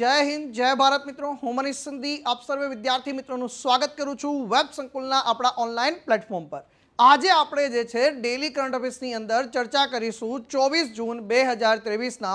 जय हिंद जय भारत मित्रों, હું મનીષ સંધી આપ સર્વે વિદ્યાર્થી મિત્રોનું સ્વાગત કરું છું વેબ સંકુલના આપણા ઓનલાઈન પ્લેટફોર્મ પર। આજે આપણે જે છે ડેલી કરંટ અફેર્સની અંદર ચર્ચા કરીશું 24 જૂન 2023ના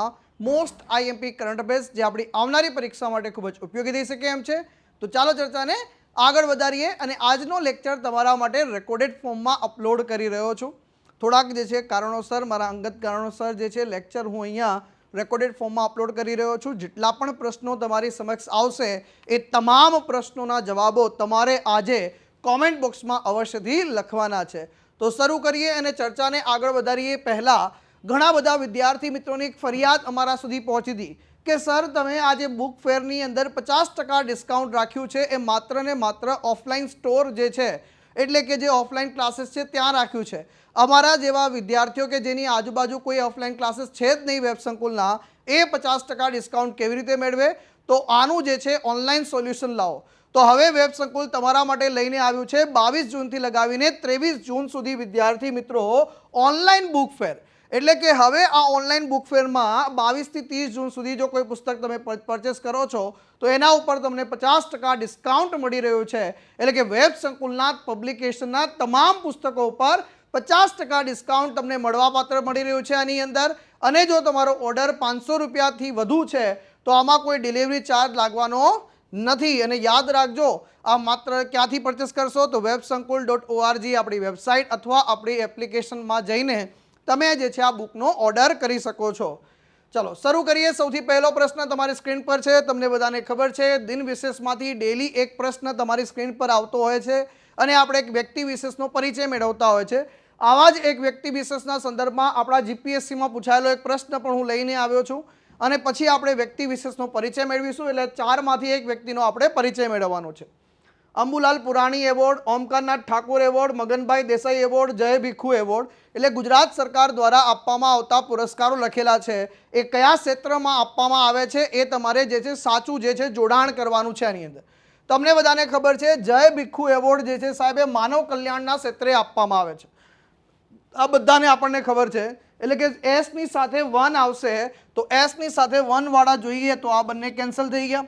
મોસ્ટ આઈએમપી કરંટ અફેર્સ જે આપણી આવનારી પરીક્ષા માટે ખૂબ જ ઉપયોગી થઈ શકે એમ છે। તો ચાલો ચર્ચાને આગળ વધારીએ અને આજનો લેક્ચર તમારા માટે રેકોર્ડેડ ફોર્મમાં અપલોડ કરી રહ્યો છું। થોડાક જે છે કારણોસર, મારા અંગત કારણોસર જે છે લેક્ચર હું અહીંયા રેકોર્ડેડ ફોર્મમાં અપલોડ કરી રહ્યો છું। જેટલા પણ પ્રશ્નો તમારી સમક્ષ આવશે એ તમામ પ્રશ્નોના જવાબો તમારે આજે કોમેન્ટ બોક્સમાં અવશ્યથી લખવાના છે। તો શરૂ કરીએ અને ચર્ચાને આગળ વધારીએ પહેલાં ઘણા બધા વિદ્યાર્થી મિત્રોની એક ફરિયાદ અમારા સુધી પહોંચી હતી કે સર તમે આજે બુક ફેરની અંદર 50% ડિસ્કાઉન્ટ રાખ્યું છે, એ માત્ર ને માત્ર ઓફલાઈન સ્ટોર જે છે એટલે કે જે ઓફલાઈન ક્લાસીસ છે ત્યાં રાખ્યું છે। અમારા જેવા વિદ્યાર્થીઓ કે જેની આજુબાજુ કોઈ ઓફલાઈન ક્લાસીસ છે જ નહીં વેબ સંકુલના, એ 50% ડિસ્કાઉન્ટ કેવી રીતે મેળવે? તો આનું જે છે ઓનલાઈન સોલ્યુશન લાવો। તો હવે વેબ સંકુલ તમારા માટે લઈને આવ્યું છે 22 જૂનથી લગાવીને 23 જૂન સુધી વિદ્યાર્થી મિત્રો ઓનલાઈન બુક ફેર, એટલે કે હવે આ ઓનલાઈન બુક ફેરમાં 22 થી 30 જૂન સુધી જો કોઈ પુસ્તક તમે પરચેસ કરો છો તો એના ઉપર તમને 50% ડિસ્કાઉન્ટ મળી રહ્યું છે। એટલે કે વેબ સંકુલના પબ્લિકેશનના તમામ પુસ્તકો પર 50% ડિસ્કાઉન્ટ તમને મળવાપાત્ર મળી રહ્યું છે આની અંદર। અને જો તમારો ઓર્ડર 500 રૂપિયાથી વધુ છે તો આમાં કોઈ ડિલિવરી ચાર્જ લાગવાનો નથી। અને યાદ રાખજો, આ માત્ર ક્યાંથી પરચેસ કરશો તો websankul.org આપણી વેબસાઇટ અથવા આપણી એપ્લિકેશનમાં જઈને તમે જે છે આ બુકનો ઓર્ડર કરી શકો છો। ચલો શરૂ કરીએ। સૌથી પહેલો પ્રશ્ન તમારી સ્ક્રીન પર છે। તમને બધાને ખબર છે દિન વિશેષમાંથી ડેલી એક પ્રશ્ન તમારી સ્ક્રીન પર આવતો હોય છે અને આપણે એક વ્યક્તિ વિશેષનો પરિચય મેળવતા હોય છે। આવા જ એક વ્યક્તિ વિશેષના સંદર્ભમાં આપણા જીપીએસસીમાં પૂછાયેલો એક પ્રશ્ન પણ હું લઈને આવ્યો છું અને પછી આપણે વ્યક્તિ વિશેષનો પરિચય મેળવીશું। એટલે ચારમાંથી એક વ્યક્તિનો આપણે પરિચય મેળવવાનો છે। Ambulal Purani award, Omkarnath Thakur award, Maganbhai Desai award, Jay Bhikhu award, એટલે ગુજરાત સરકાર દ્વારા આપવામાં આવતા પુરસ્કારો લખેલા છે એ કયા ક્ષેત્રમાં આપવામાં આવે છે એ તમારે જે છે સાચું જે છે જોડાણ કરવાનું છે આની અંદર। તમને બધાને ખબર છે જય ભીખુ એવોર્ડ જે છે સાહેબ એ માનવ કલ્યાણના ક્ષેત્રે આપવામાં આવે છે, આ બધાને આપણને ખબર છે। એટલે કે એસ ની સાથે 1 આવશે તો એસ ની સાથે 1 વાળા જોઈએ તો આ બંને કેન્સલ થઈ ગયા।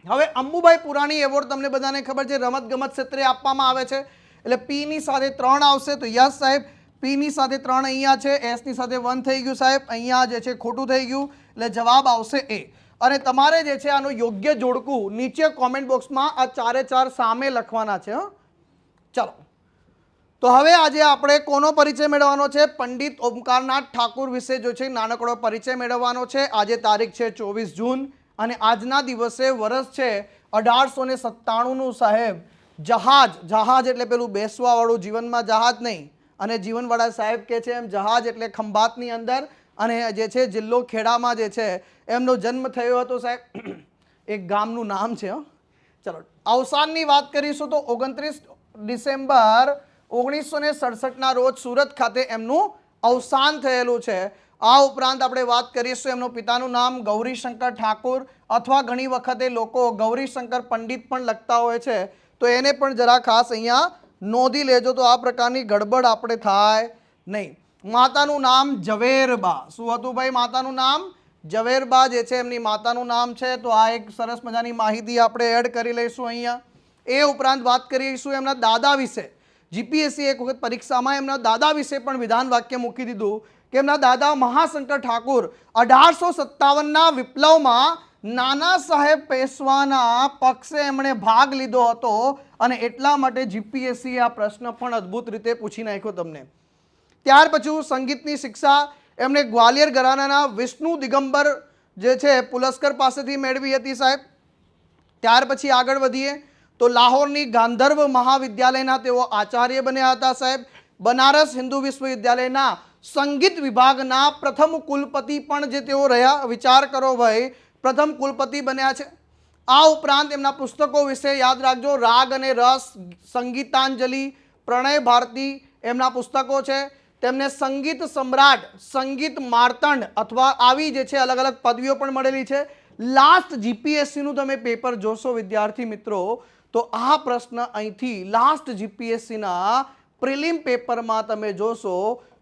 હવે અંબુભાઈ પુરાણી એવોર્ડ તમને બધાને ખબર છે રમત ગમત ક્ષેત્રે આપવામાં આવે છે, એટલે પી ની સાથે 3 આવશે તો યસ સાહેબ, પી ની સાથે 3 અહીંયા છે, એસ ની સાથે 1 થઈ ગયું સાહેબ, અહીંયા જે છે ખોટું થઈ ગયું, એટલે જવાબ આવશે એ। અને તમારે જે છે આનું યોગ્ય જોડકું નીચે કોમેન્ટ બોક્સમાં આ ચારે ચાર સામે લખવાના છે। ચલો તો હવે આજે આપણે કોનો પરિચય મેળવવાનો છે? પંડિત ઓમકારનાથ ઠાકુર વિશે જો છે નાનકડો પરિચય મેળવવાનો છે। આજે તારીખ છે 24 જૂન અને આજના દિવસે વર્ષ છે 1897નું સાહેબ। જહાજ એટલે પેલું બેસવાવાળું, જીવનમાં જહાજ નહીં, અને જીવનવાળા સાહેબ કે છે એમ જહાજ એટલે ખંભાતની અંદર, અને જે છે જિલ્લો ખેડામાં જે છે એમનો જન્મ થયો હતો સાહેબ। એક ગામનું નામ છે। ચલો અવસાનની વાત કરીશું તો 29 ડિસેમ્બર 1967ના રોજ સુરત ખાતે એમનું અવસાન થયેલું છે। આ ઉપરાંત આપણે વાત કરીશું એમનું પિતાનું નામ ગૌરીશંકર ઠાકુર, અથવા ઘણી વખતે લોકો ગૌરીશંકર પંડિત પણ લખતા હોય છે, તો એને પણ જરા ખાસ અહીંયા નોંધી લેજો તો આ પ્રકારની ગડબડ આપણે થાય નહીં। માતાનું નામ ઝવેરબા, શું હતું ભાઈ માતાનું નામ? ઝવેરબા જે છે એમની માતાનું નામ છે। તો આ એક સરસ મજાની માહિતી આપણે એડ કરી લઈશું અહીંયા। એ ઉપરાંત વાત કરીશું એમના દાદા વિશે। જીપીએસસી એક વખત પરીક્ષામાં એમના દાદા વિશે પણ વિધાન વાક્ય મૂકી દીધું કે એમના દાદા મહાશંકર ઠાકુર 1857ના વિપ્લવમાં નાના સાહેબ પેશવાના પક્ષે એમણે ભાગ લીધો હતો અને એટલા માટે જીપીએસસી આ પ્રશ્ન પણ અદ્ભુત રીતે પૂછી નાખ્યો તમને। ત્યાર પછી સંગીતની શિક્ષા એમણે ગ્વાલિયર ઘરાનાના વિષ્ણુ દિગંબર જે છે પુલસ્કર પાસેથી મેળવી હતી સાહેબ। ત્યાર પછી આગળ વધીએ તો લાહોરની ગાંધર્વ મહાવિદ્યાલયના તેઓ આચાર્ય બન્યા હતા સાહેબ। બનારસ હિન્દુ વિશ્વવિદ્યાલયના સંગીત વિભાગના પ્રથમ કુલપતિ પણ જે તેઓ રહ્યા, વિચાર કરો ભાઈ, પ્રથમ કુલપતિ બન્યા છે। આ ઉપરાંત એમના પુસ્તકો વિશે યાદ રાખજો, રાગ અને રસ, સંગીતાંજલિ, પ્રણય ભારતી એમના પુસ્તકો છે। તેમને સંગીત સમ્રાટ, સંગીત માર્તંડ અથવા આવી જે છે અલગ અલગ પદવીઓ પણ મળેલી છે। લાસ્ટ જીપીએસસીનું તમે પેપર જોશો વિદ્યાર્થી મિત્રો તો આ પ્રશ્ન અહીંથી લાસ્ટ જીપીએસસીના પ્રિલિમ પેપરમાં તમે જોશો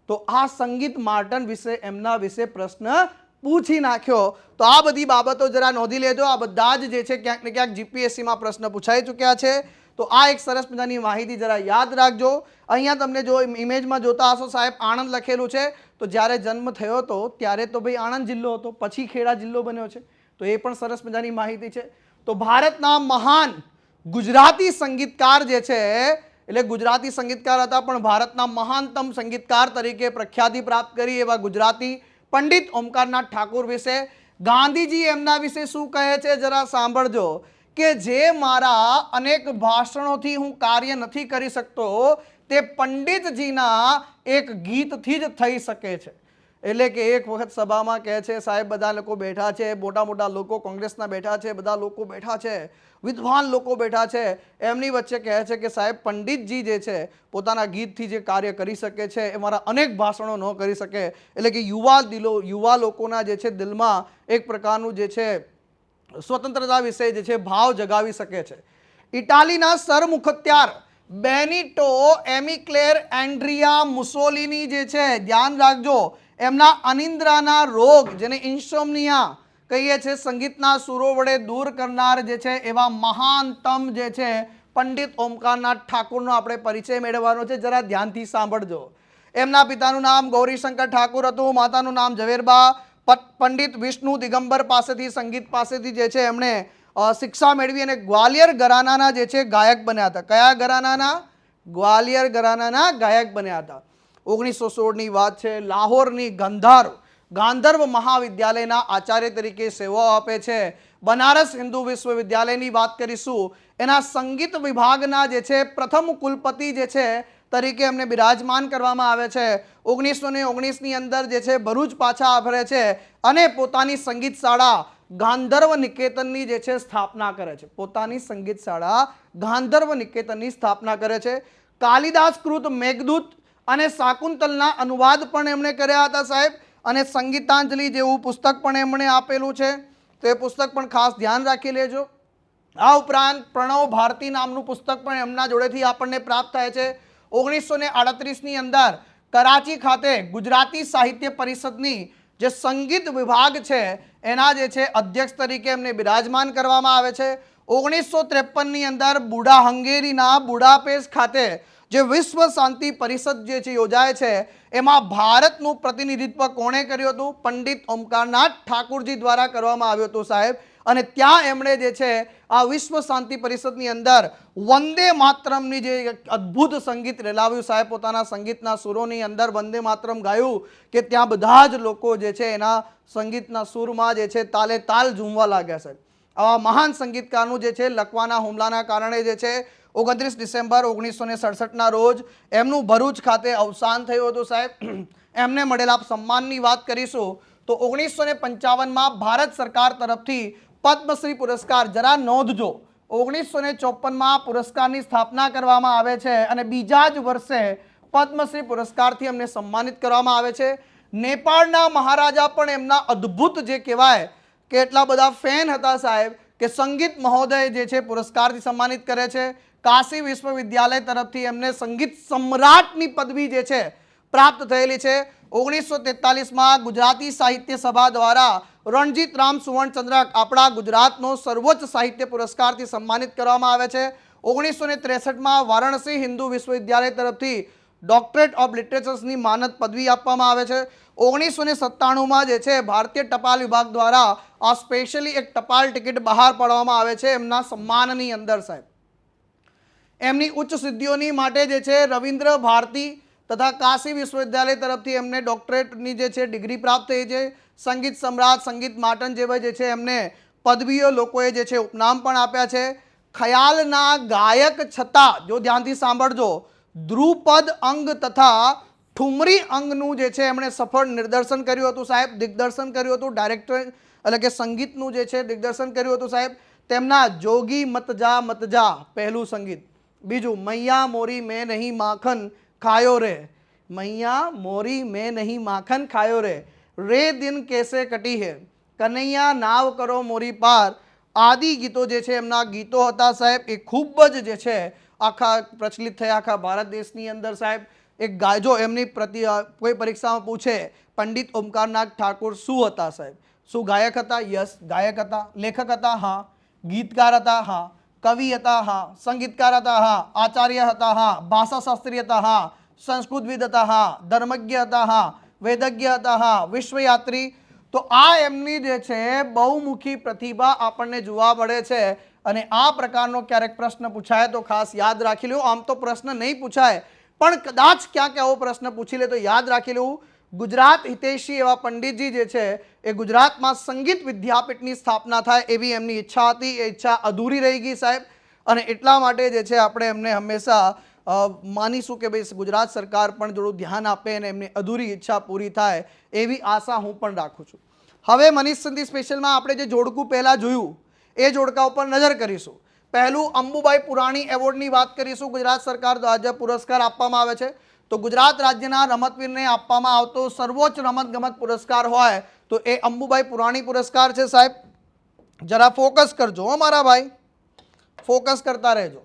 તો આ સંગીત માર્ટન વિશે એમના વિશે પ્રશ્ન પૂછી નાખ્યો. તો આ બધી બાબતો જરા નોંધી લેજો. આ બધા જ જે છે ક્યાંક ને ક્યાંક જીપીએસસીમાં પ્રશ્ન પૂછાઈ ચૂક્યા છે. તો આ એક સરસ મજાની માહિતી જરા યાદ રાખજો. અહીંયા તમને જો ઇમેજમાં જોતા હશો સાહેબ આણંદ લખેલું છે. તો જ્યારે જન્મ થયો હતો ત્યારે તો ભાઈ આણંદ જિલ્લો હતો, પછી ખેડા જિલ્લો બન્યો છે. તો એ પણ સરસ મજાની માહિતી છે. તો ભારતના મહાન ગુજરાતી સંગીતકાર જે છે, એટલે ગુજરાતી સંગીતકાર હતા પણ ભારતના મહાનતમ સંગીતકાર તરીકે પ્રખ્યાતિ પ્રાપ્ત કરી એવા ગુજરાતી પંડિત ઓમકારનાથ ઠાકુર વિશે ગાંધીજી એમના વિશે શું કહે છે જરા સાંભળજો કે જે મારા અનેક ભાષણોથી હું કાર્ય નથી કરી શકતો તે પંડિતજીના એક ગીતથી જ થઈ શકે છે. એટલે કે એક વખત સભામાં કહે છે સાહેબ બધા લોકો બેઠા છે, મોટા મોટા લોકો કોંગ્રેસના બેઠા છે, બધા લોકો બેઠા છે, વિદ્વાન લોકો બેઠા છે, એમની વચ્ચે કહે છે કે સાહેબ પંડિતજી જે છે પોતાના ગીતથી જે કાર્ય કરી શકે છે એ મારા અનેક ભાષણો ન કરી શકે. એટલે કે યુવા લોકોના જે છે દિલમાં એક પ્રકારનું જે છે સ્વતંત્રતા વિશે જે છે ભાવ જગાવી શકે છે. ઇટાલીના સરમુખત્યાર બેનિટો એમિક્લેર એન્ડ્રિયા મુસોલિની જે છે, ધ્યાન રાખજો, એમના અનિદ્રાના રોગ જેને ઇન્સોમ્નિયા કહીએ છીએ, સંગીતના સુરો વડે દૂર કરનાર જે છે એવા મહાનતમ જે છે પંડિત ઓમકારનાથ ઠાકુરનો આપણે પરિચય મેળવવાનો છે. જરા ધ્યાનથી સાંભળજો. એમના પિતાનું નામ ગૌરીશંકર ઠાકુર હતું, માતાનું નામ ઝવેરબા. પંડિત વિષ્ણુ દિગંબર પાસેથી સંગીત પાસેથી જે છે એમણે શિક્ષા મેળવી અને ગ્વાલિયર ઘરાનાના જે છે ગાયક બન્યા હતા. કયા ઘરાનાના? ગ્વાલિયર ઘરાનાના ગાયક બન્યા હતા. 1916ની વાત છે. લાહોરની ગાંધર્વ મહાવિદ્યાલયના આચાર્ય તરીકે સેવાઓ આપે છે. બનારસ હિન્દુ વિશ્વવિદ્યાલયની વાત કરીશું, એના સંગીત વિભાગના જે છે પ્રથમ કુલપતિ જે છે તરીકે એમને બિરાજમાન કરવામાં આવે છે. 1919ની અંદર જે છે ભરૂચ પાછા આભરે છે અને પોતાની સંગીત શાળા ગાંધર્વ નિકેતનની જે છે સ્થાપના કરે છે. પોતાની સંગીત શાળા ગાંધર્વ નિકેતનની સ્થાપના કરે છે. કાલિદાસ કૃત મેઘદૂત અને શાકુંતલના અનુવાદ પણ એમણે કર્યા હતા સાહેબ. અને સંગીતાંજલિ જેવું પુસ્તક પણ એમણે આપેલું છે. તો એ પુસ્તક પણ ખાસ ધ્યાન રાખી લેજો. આ ઉપરાંત પ્રણવ ભારતી નામનું પુસ્તક પણ એમના જોડેથી આપણને પ્રાપ્ત થાય છે. 1938ની અંદર કરાચી ખાતે ગુજરાતી સાહિત્ય પરિષદની જે સંગીત વિભાગ છે એના જે છે અધ્યક્ષ તરીકે એમને બિરાજમાન કરવામાં આવે છે. 1953ની અંદર હંગેરીના બુડાપેસ્ટ ખાતે જે વિશ્વ શાંતિ પરિષદ જે છે યોજાય છે એમાં ભારતનું પ્રતિનિધિત્વ કોણે કર્યું હતું? પંડિત ઓમકારનાથ ઠાકુરજી દ્વારા કરવામાં આવ્યું હતું સાહેબ. અને ત્યાં એમણે જે છે આ વિશ્વ શાંતિ પરિષદની અંદર વંદે માતરમની જે અદ્ભુત સંગીત રેલાવ્યું સાહેબ. પોતાના સંગીતના સુરોની અંદર વંદે માતરમ ગાયું કે ત્યાં બધા જ લોકો જે છે એના સંગીતના સૂરમાં જે છે તાલે તાલ ઝૂમવા લાગ્યા સાહેબ. આવા મહાન સંગીતકારનું જે છે લકવાના હુમલાના કારણે જે છે 29 ડિસેમ્બર 1967ના રોજ એમનું ભરૂચ ખાતે અવસાન થયું હતું સાહેબ. એમને મળેલા સન્માનની વાત કરીશું તો 1955માં ભારત સરકાર તરફથી પદ્મશ્રી પુરસ્કાર, જરા નોંધજો, 1954માં પુરસ્કારની સ્થાપના કરવામાં આવે છે અને બીજા જ વર્ષે પદ્મશ્રી પુરસ્કારથી એમને સન્માનિત કરવામાં આવે છે. નેપાળના મહારાજા પણ એમના અદ્ભુત જે કહેવાય કે એટલા બધા ફેન હતા સાહેબ કે સંગીત મહોદય જે છે પુરસ્કારથી સન્માનિત કરે છે. કાશી વિશ્વવિદ્યાલય તરફથી એમને સંગીત સમ્રાટની પદવી જે છે પ્રાપ્ત થયેલી છે. 1943માં ગુજરાતી સાહિત્ય સભા દ્વારા રણજીત રામ સુવર્ણચંદ્રક આપણા ગુજરાતનો સર્વોચ્ચ સાહિત્ય પુરસ્કારથી સન્માનિત કરવામાં આવે છે. 1963માં વારાણસી હિન્દુ વિશ્વવિદ્યાલય તરફથી ડોક્ટરેટ ઓફ લિટરેચર્સની માનદ પદવી આપવામાં આવે છે. 1997માં જે છે ભારતીય ટપાલ વિભાગ દ્વારા આ સ્પેશિયલી એક ટપાલ ટિકિટ બહાર પાડવામાં આવે છે એમના સન્માનની અંદર સાહેબ. એમની ઉચ્ચ સિદ્ધિઓની માટે જે છે રવિન્દ્ર ભારતી તથા કાશી વિશ્વવિદ્યાલય તરફથી એમને ડોક્ટરેટની જે છે ડિગ્રી પ્રાપ્ત થઈ છે. સંગીત સમ્રાટ, સંગીત માટન જેવા જે છે એમને પદવીઓ લોકોએ જે છે ઉપનામ પણ આપ્યા છે. ખ્યાલના ગાયક છતાં જો ધ્યાનથી સાંભળજો, ધ્રુપદ અંગ તથા ઠુમરી અંગનું જે છે એમણે સફળ નિદર્શન કર્યું હતું સાહેબ, દિગ્દર્શન કર્યું હતું. ડાયરેક્ટર એટલે કે સંગીતનું જે છે દિગ્દર્શન કર્યું હતું સાહેબ. તેમના જોગી મત જા પહેલું સંગીત. બીજું મૈયા મોરી મેં નહીં માખન ખાયો રે, મૈયા મોરી મેં નહીં માખન ખાયો રે, રે દિન કેસે કટી હે, કનૈયા નાવ કરો મોરી પાર, આદિ ગીતો જે છે એમના ગીતો હતા સાહેબ. એ ખૂબ જ જે છે આખા પ્રચલિત થયા આખા ભારત દેશની અંદર સાહેબ. એક ગાય જો એમની કોઈ પરીક્ષામાં પૂછે પંડિત ઓમકારનાથ ઠાકોર શું હતા સાહેબ? શું ગાયક હતા? યસ, ગાયક હતા. લેખક હતા? હા. ગીતકાર હતા? હા. કવિ હતા? હા. સંગીતકાર હતા? હા. આચાર્ય હતા? હા. ભાષાશાસ્ત્રી હતા? હા. સંસ્કૃતવિદ હતા? હા. ધર્મજ્ઞ હતા? હા. વેદજ્ઞ હતા? હા. વિશ્વયાત્રી. તો આ એમની જે છે બહુમુખી પ્રતિભા આપણને જોવા મળે છે. અને આ પ્રકારનો ક્યારેક પ્રશ્ન પૂછાય તો ખાસ યાદ રાખી લો. આમ તો પ્રશ્ન નહીં પૂછાય, પણ કદાચ ક્યાંક એવો પ્રશ્ન પૂછી લે તો યાદ રાખી લેવું. ગુજરાત હિતૈષી એવા પંડિતજી જે છે એ ગુજરાતમાં સંગીત વિદ્યાપીઠની સ્થાપના થાય એવી એમની ઈચ્છા હતી. એ ઈચ્છા અધૂરી રહી ગઈ સાહેબ, અને એટલા માટે જે છે આપણે એમને હંમેશા માનીશું કે ભાઈ ગુજરાત સરકાર પણ થોડું ધ્યાન આપે અને એમની અધૂરી ઈચ્છા પૂરી થાય એવી આશા હું પણ રાખું છું. હવે મનીષ સંધી સ્પેશિયલમાં આપણે જે જોડકું પહેલાં જોયું એ જોડકા ઉપર નજર કરીશું. પહેલું અંબુબાઈ પુરાણી એવોર્ડની વાત કરીશું. ગુજરાત સરકાર દ્વારા પુરસ્કાર આપવામાં આવે છે તો ગુજરાત રાજ્યના રમતવીરને આપવામાં આવતો સર્વોચ્ચ રમતગમત પુરસ્કાર હોય તો એ અંબુબાઈ પુરાણી પુરસ્કાર છે સાહેબ. જરા ફોકસ કરજો હો મારા ભાઈ, ફોકસ કરતા રહેજો.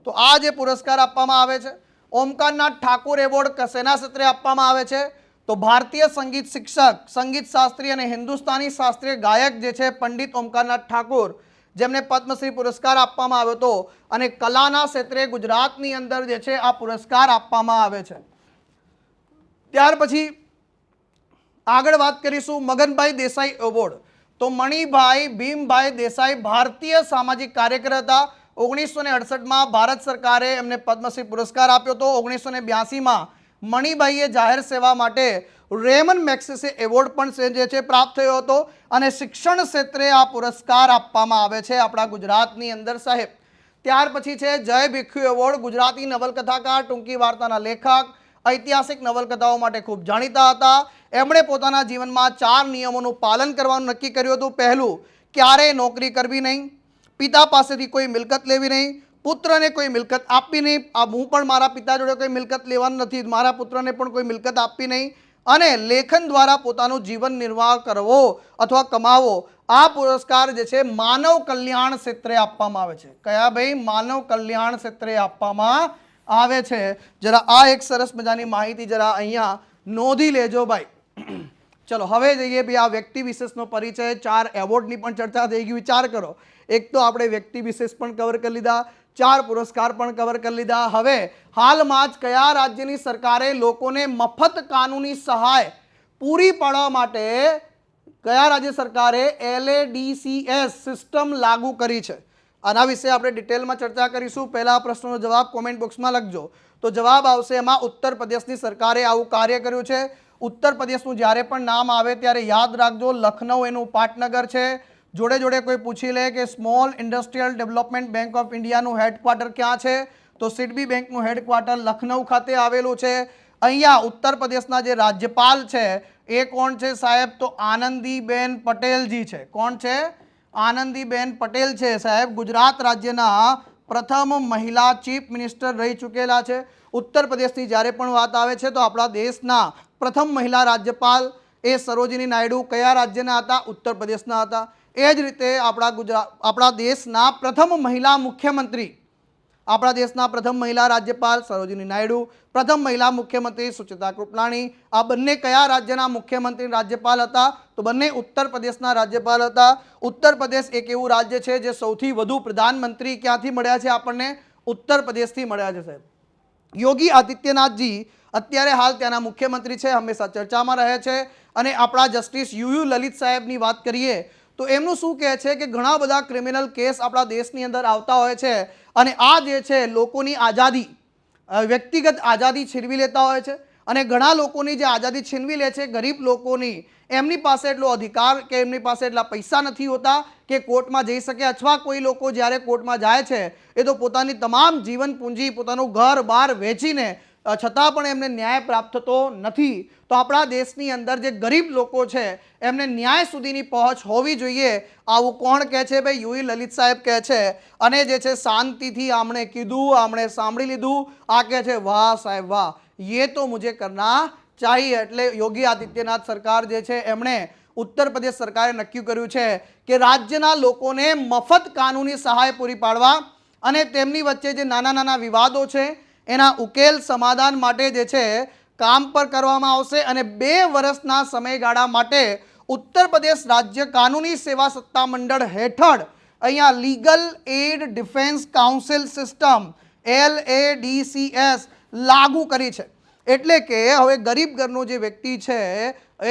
તો આ જે પુરસ્કાર આપવામાં આવે છે ઓમકારનાથ ઠાકોર એવોર્ડ શેના ક્ષેત્રે આપવામાં આવે છે? તો ભારતીય સંગીત શિક્ષક, સંગીત શાસ્ત્રી અને હિન્દુસ્તાની શાસ્ત્રીય ગાયક જે છે પંડિત ઓમકારનાથ ઠાકોર, જેમને પદ્મશ્રી પુરસ્કાર આપવામાં આવ્યો હતો, અને કલાના ક્ષેત્રે ગુજરાતની અંદર જે છે આ પુરસ્કાર આપવામાં આવે છે. ત્યાર પછી આગળ વાત કરીશું મગનભાઈ દેસાઈ એવોર્ડ. તો મણિભાઈ ભીમભાઈ દેસાઈ ભારતીય સામાજિક કાર્યકર હતા. 1968માં ભારત સરકારે એમને પદ્મશ્રી પુરસ્કાર આપ્યો હતો. 1982માં મણિભાઈએ જાહેર સેવા માટે રેમન મેગ્સેસે એવોર્ડ પણ જે છે પ્રાપ્ત થયો હતો. અને શિક્ષણ ક્ષેત્રે આ પુરસ્કાર આપવામાં આવે છે આપણા ગુજરાતની અંદર સાહેબ. ત્યાર પછી છે જય ભીખુ એવોર્ડ. ગુજરાતી નવલકથાકાર, ટૂંકી વાર્તાના લેખક, ઐતિહાસિક નવલકથાઓ માટે ખૂબ જાણીતા હતા. એમણે પોતાના જીવનમાં 4 નિયમોનું પાલન કરવાનું નક્કી કર્યું હતું. પહેલું, ક્યારેય નોકરી કરવી નહીં. પિતા પાસેથી કોઈ મિલકત લેવી નહીં. પુત્રને કોઈ મિલકત આપવી નહીં. હું પણ મારા પિતા જોડે કોઈ મિલકત લેવાનું નથી, મારા પુત્રને પણ કોઈ મિલકત આપવી નહીં. અને લેખન દ્વારા પોતાનું જીવન નિર્વાહ કરવો અથવા કમાવો. આ પુરસ્કાર જે છે માનવ કલ્યાણ ક્ષેત્રે આપવામાં આવે છે. કયા ભાઈ? માનવ કલ્યાણ ક્ષેત્રે આપવામાં આવે છે. જરા આ એક સરસ મજાની માહિતી જરા અહીંયા નોંધી લેજો ભાઈ. ચલો હવે જઈએ ભાઈ આ વ્યક્તિ વિશેષનો પરિચય. 4 એવોર્ડની પણ ચર્ચા થઈ ગઈ. વિચાર કરો, એક તો આપણે વ્યક્તિ વિશેષ પણ કવર કરી લીધા, 4 પુરસ્કાર પણ કવર કરી લીધા. હવે હાલમાં જ કયા રાજ્યની સરકારે લોકોને મફત કાનૂની સહાય પૂરી પાડવા માટે કયા રાજ્ય સરકારે LADCS સિસ્ટમ લાગુ કરી છે? આના વિશે આપણે ડિટેલમાં ચર્ચા કરીશું. પહેલા પ્રશ્નનો જવાબ કોમેન્ટ બોક્સમાં લખજો. તો જવાબ આવશે એમાં ઉત્તર પ્રદેશની સરકારે આવું કાર્ય કર્યું છે. ઉત્તર પ્રદેશનું જ્યારે પણ નામ આવે ત્યારે યાદ રાખજો લખનઉ એનું પાટનગર છે. જોડે જોડે કોઈ પૂછી લે કે small industrial development bank of ઇન્ડિયાનું હેડક્વાર્ટર ક્યાં છે? તો સિડબી બેંકનું હેડક્વાર્ટર લખનઉ ખાતે આવેલું છે. અહીંયા ઉત્તર પ્રદેશના જે રાજ્યપાલ છે એ કોણ છે સાહેબ? તો આનંદીબેન પટેલજી છે. કોણ છે? આનંદીબેન પટેલ છે સાહેબ. ગુજરાત રાજ્યના પ્રથમ મહિલા ચીફ મિનિસ્ટર રહી ચૂકેલા છે. ઉત્તર પ્રદેશની જ્યારે પણ વાત આવે છે તો આપણા દેશના પ્રથમ મહિલા રાજ્યપાલ એ સરોજિની નાયડુ કયા રાજ્યના હતા? ઉત્તર પ્રદેશના હતા. એ જ રીતે આપણા દેશના પ્રથમ મહિલા મુખ્યમંત્રી, આપણા દેશના પ્રથમ મહિલા રાજ્યપાલ સરોજિની નાયડુ, પ્રથમ મહિલા મુખ્યમંત્રી સુચિતા કૃપલાણી. આ બંને કયા રાજ્યના મુખ્યમંત્રી રાજ્યપાલ હતા? તો બંને ઉત્તર પ્રદેશના રાજ્યપાલ હતા. ઉત્તર પ્રદેશ એક એવું રાજ્ય છે જે સૌથી વધુ પ્રધાનમંત્રી ક્યાંથી મળ્યા છે આપણને? ઉત્તર પ્રદેશથી મળ્યા છે સાહેબ. યોગી આદિત્યનાથજી અત્યારે હાલ ત્યાંના મુખ્યમંત્રી છે, હંમેશા ચર્ચામાં રહે છે. અને આપણા જસ્ટિસ યુ લલિત સાહેબની વાત કરીએ તો એમનું શું કહે છે કે ઘણા બધા ક્રિમિનલ કેસ આપણા દેશની અંદર આવતા હોય છે અને આ જે છે લોકોની આઝાદી, વ્યક્તિગત આઝાદી છીનવી લેતા હોય છે. અને ઘણા લોકોની જે આઝાદી છીનવી લે છે, ગરીબ લોકોની, એમની પાસે એટલો અધિકાર કે એમની પાસે એટલા પૈસા નથી હોતા કે કોર્ટમાં જઈ શકે. અથવા કોઈ લોકો જ્યારે કોર્ટમાં જાય છે એ તો પોતાની તમામ જીવન પૂંજી, પોતાનું ઘર બાર વેચીને છતાં પણ એમને ન્યાય પ્રાપ્ત થતો નથી. તો આપણા દેશની અંદર જે ગરીબ લોકો છે એમને ન્યાય સુધીની પહોંચ હોવી જોઈએ. આવું કોણ કહે છે? ભાઈ યુ લલિત સાહેબ કહે છે. અને જે છે શાંતિથી આમણે કીધું, આમણે સાંભળી લીધું. આ કહે છે વાહ સાહેબ વાહ, ये तो मुझे करना चाहिए. એટલે યોગી આદિત્યનાથ સરકાર જે છે એમણે ઉત્તર પ્રદેશ સરકારે નક્કી કર્યું છે કે રાજ્યના લોકોને મફત કાનૂની સહાય પૂરી પાડવા અને તેમની વચ્ચે જે નાના નાના વિવાદો છે એના ઉકેલ સમાધાન માટે જે છે કામ પર કરવામાં આવશે અને 2 વર્ષના સમયગાળા માટે ઉત્તર પ્રદેશ રાજ્ય કાનૂની સેવા સત્તા મંડળ હેઠળ અહીંયા legal add defence council system LADCS લાગુ કરી છે. એટલે કે હવે ગરીબ ઘરનો જે વ્યક્તિ છે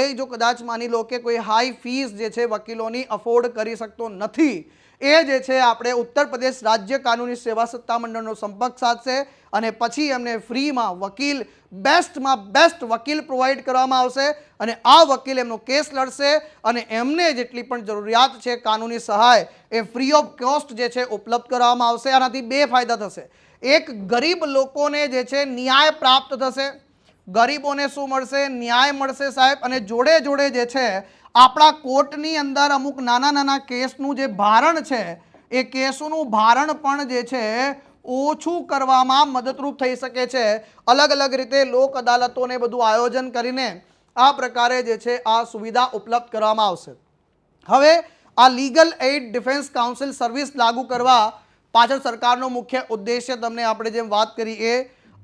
એ જો કદાચ માની લો કે કોઈ હાઈ ફીસ જે છે વકીલોની અફોર્ડ કરી શકતો નથી, એ જે છે આપણે ઉત્તર પ્રદેશ રાજ્ય કાનૂની સેવા સત્તા મંડળનો સંપર્ક સાધશે અને પછી એમને ફ્રીમાં વકીલ બેસ્ટમાં બેસ્ટ વકીલ પ્રોવાઈડ કરવામાં આવશે અને આ વકીલ એમનો કેસ લડશે અને એમને જેટલી પણ જરૂરિયાત છે કાનૂની સહાય એ ફ્રી ઓફ કોસ્ટ જે છે ઉપલબ્ધ કરવામાં આવશે. આનાથી 2 ફાયદા થશે. એક, ગરીબ લોકોને જે છે ન્યાય પ્રાપ્ત થશે. ગરીબોને શું મળશે? ન્યાય મળશે સાહેબ. અને જોડે જોડે જે છે આપણા કોર્ટની અંદર અમુક નાના નાના કેસનું જે ભારણ છે એ કેસોનું ભારણ પણ જે છે ઓછું કરવામાં મદદરૂપ થઈ શકે છે. અલગ અલગ રીતે લોક અદાલતોને બધું આયોજન કરીને આ પ્રકારે જે છે આ સુવિધા ઉપલબ્ધ કરવામાં આવશે. હવે આ legal add defence council service લાગુ કરવા પાછળ સરકારનો મુખ્ય ઉદ્દેશ્ય તમને આપણે જેમ વાત કરી એ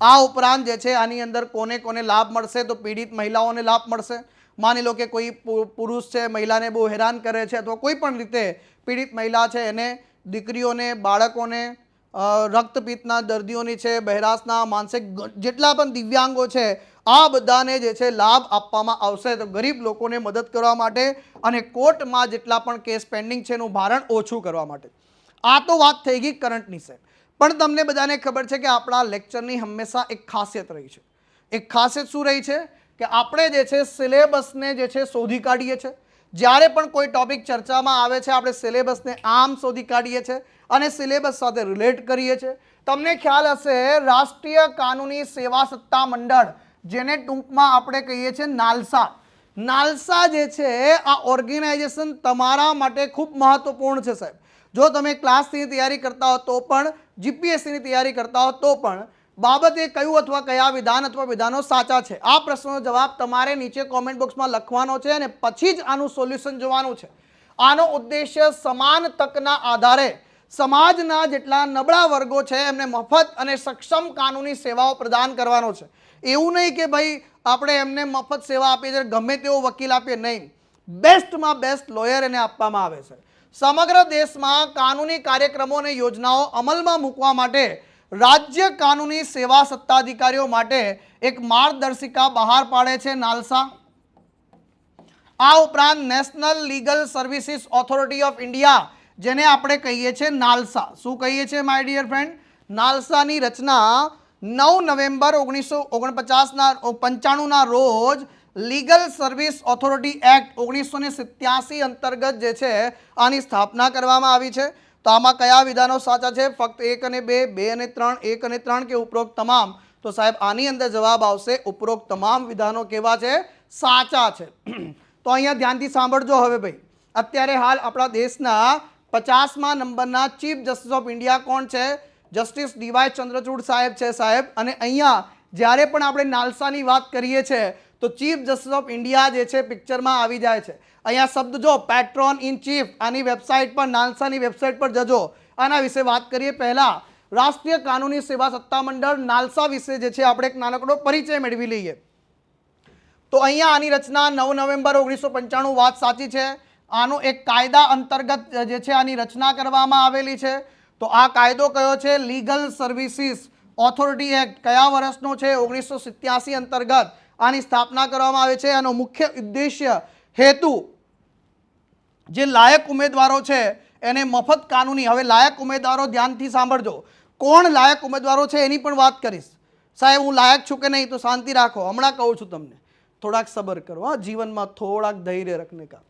આ ઉપરાંત જે છે આની અંદર કોને કોને લાભ મળશે? તો પીડિત મહિલાઓને લાભ મળશે. માની લો કે કોઈ પુરુષ છે મહિલાને બહુ હેરાન કરે છે અથવા કોઈ પણ રીતે પીડિત મહિલા છે એને, દીકરીઓને, બાળકોને, રક્તપિત્તના દર્દીઓની છે, બહેરાશના, માનસિક જેટલા પણ દિવ્યાંગો છે આ બધાને જે છે લાભ આપવામાં આવશે. તો ગરીબ લોકોને મદદ કરવા માટે અને કોર્ટમાં જેટલા પણ કેસ પેન્ડિંગ છે એનું ભારણ ઓછું કરવા માટે. આ તો વાત થઈ ગઈ કરંટની છે. પણ તમને બધાને ખબર છે કે આપણા લેક્ચરની હંમેશા એક ખાસિયત રહી છે. એક ખાસિયત શું રહી છે કે આપણે જે છે સિલેબસને જે છે શોધી કાઢીએ છીએ. જ્યારે પણ કોઈ ટોપિક ચર્ચામાં આવે છે આપણે સિલેબસને આમ શોધી કાઢીએ છીએ અને સિલેબસ સાથે રિલેટ કરીએ છીએ. તમને ખ્યાલ હશે રાષ્ટ્રીય કાનૂની સેવા સત્તા મંડળ, જેને ટૂંકમાં આપણે કહીએ છીએ નાલસા. નાલસા જે છે આ ઓર્ગેનાઇઝેશન તમારા માટે ખૂબ મહત્વપૂર્ણ છે સાહેબ. જો તમે ક્લાસની તૈયારી કરતા હો તો પણ, જીપીએસસીની તૈયારી કરતા હો તો પણ, બાબતે કયું અથવા કયા વિધાન અથવા વિધાનો સાચા છે આ પ્રશ્નનો જવાબ તમારે નીચે કોમેન્ટ બોક્સમાં લખવાનો છે અને પછી જ આનું સોલ્યુશન જોવાનું છે. આનો ઉદ્દેશ્ય સમાન તકના આધારે સમાજના જેટલા નબળા વર્ગો છે એમને મફત અને સક્ષમ કાનૂની સેવાઓ પ્રદાન કરવાનો છે. એવું નહીં કે ભાઈ આપણે એમને મફત સેવા આપીએ છીએ ગમે તેવો વકીલ આપીએ, નહીં. બેસ્ટમાં બેસ્ટ લોયર એને આપવામાં આવે છે. સમગ્ર દેશમાં કાનૂની કાર્યક્રમો અને યોજનાઓ અમલમાં મૂકવા માટે રાજ્ય કાનૂની સેવા સત્તાધિકારીઓ માટે એક માર્ગદર્શિકા બહાર પાડે છે નાલસા. આ ઉપરાંત national legal services authority of India, જેને આપણે કહીએ છીએ નાલસા. શું કહીએ છીએ માય ડિયર ફ્રેન્ડ? નાલસાની રચના 9 નવેમ્બર 1995ના રોજ લીગલ સર્વિસ ઓથોરિટી એક્ટ 1987 અંતર્ગત જે છે આની સ્થાપના કરવામાં આવી છે. તો આમાં કયા વિધાનો સાચા છે? ફક્ત 1 અને 2, 2 અને 3, 1 અને 3 કે ઉપરોક્ત તમામ? તો સાહેબ આની અંદર જવાબ આવશે ઉપરોક્ત તમામ વિધાનો કેવા છે? સાચા છે. તો અહીંયા ધ્યાનથી સાંભળજો. હવે ભાઈ અત્યારે હાલ આપણા દેશના 50મા નંબરના ચીફ જસ્ટિસ ઓફ ઇન્ડિયા કોણ છે? જસ્ટિસ ડીવાય ચંદ્રચૂડ સાહેબ છે સાહેબ. અને અહીંયા જ્યારે પણ આપણે નાલસાની વાત કરીએ છીએ તો ચીફ જસ્ટિસ ઓફ ઇન્ડિયા જે છે પિક્ચરમાં આવી જાય છે. અહીંયા શબ્દ જો પેટ્રોન ઇન ચીફ, આની વેબસાઇટ પર, નાલસાની વેબસાઇટ પર જજો. આના વિશે વાત કરીએ પહેલા રાષ્ટ્રીય કાનૂની સેવા સત્તા મંડળ નાલસા વિશે જે છે આપણે એક નાનકડો પરિચય મેળવી લઈએ. તો અહીંયા આની રચના 9 નવેમ્બર 1995 વાત સાચી છે. આનો એક કાયદા અંતર્ગત જે છે આની રચના કરવામાં આવેલી છે. તો આ કાયદો કયો છે? Legal services authority act. કયા વર્ષનો છે? 1987 અંતર્ગત આની સ્થાપના કરવામાં આવે છે. આનો મુખ્ય ઉદ્દેશ્ય, હેતુ, જે લાયક ઉમેદવારો છે એને મફત કાનૂની, હવે લાયક ઉમેદવારો ધ્યાનથી સાંભળજો. કોણ લાયક ઉમેદવારો છે એની પણ વાત કરીશ. સાહેબ હું લાયક છું કે નહીં? તો શાંતિ રાખો, હમણાં કહું છું તમને. થોડાક સબર કરો. હા, જીવનમાં થોડાક ધૈર્ય રખને કા.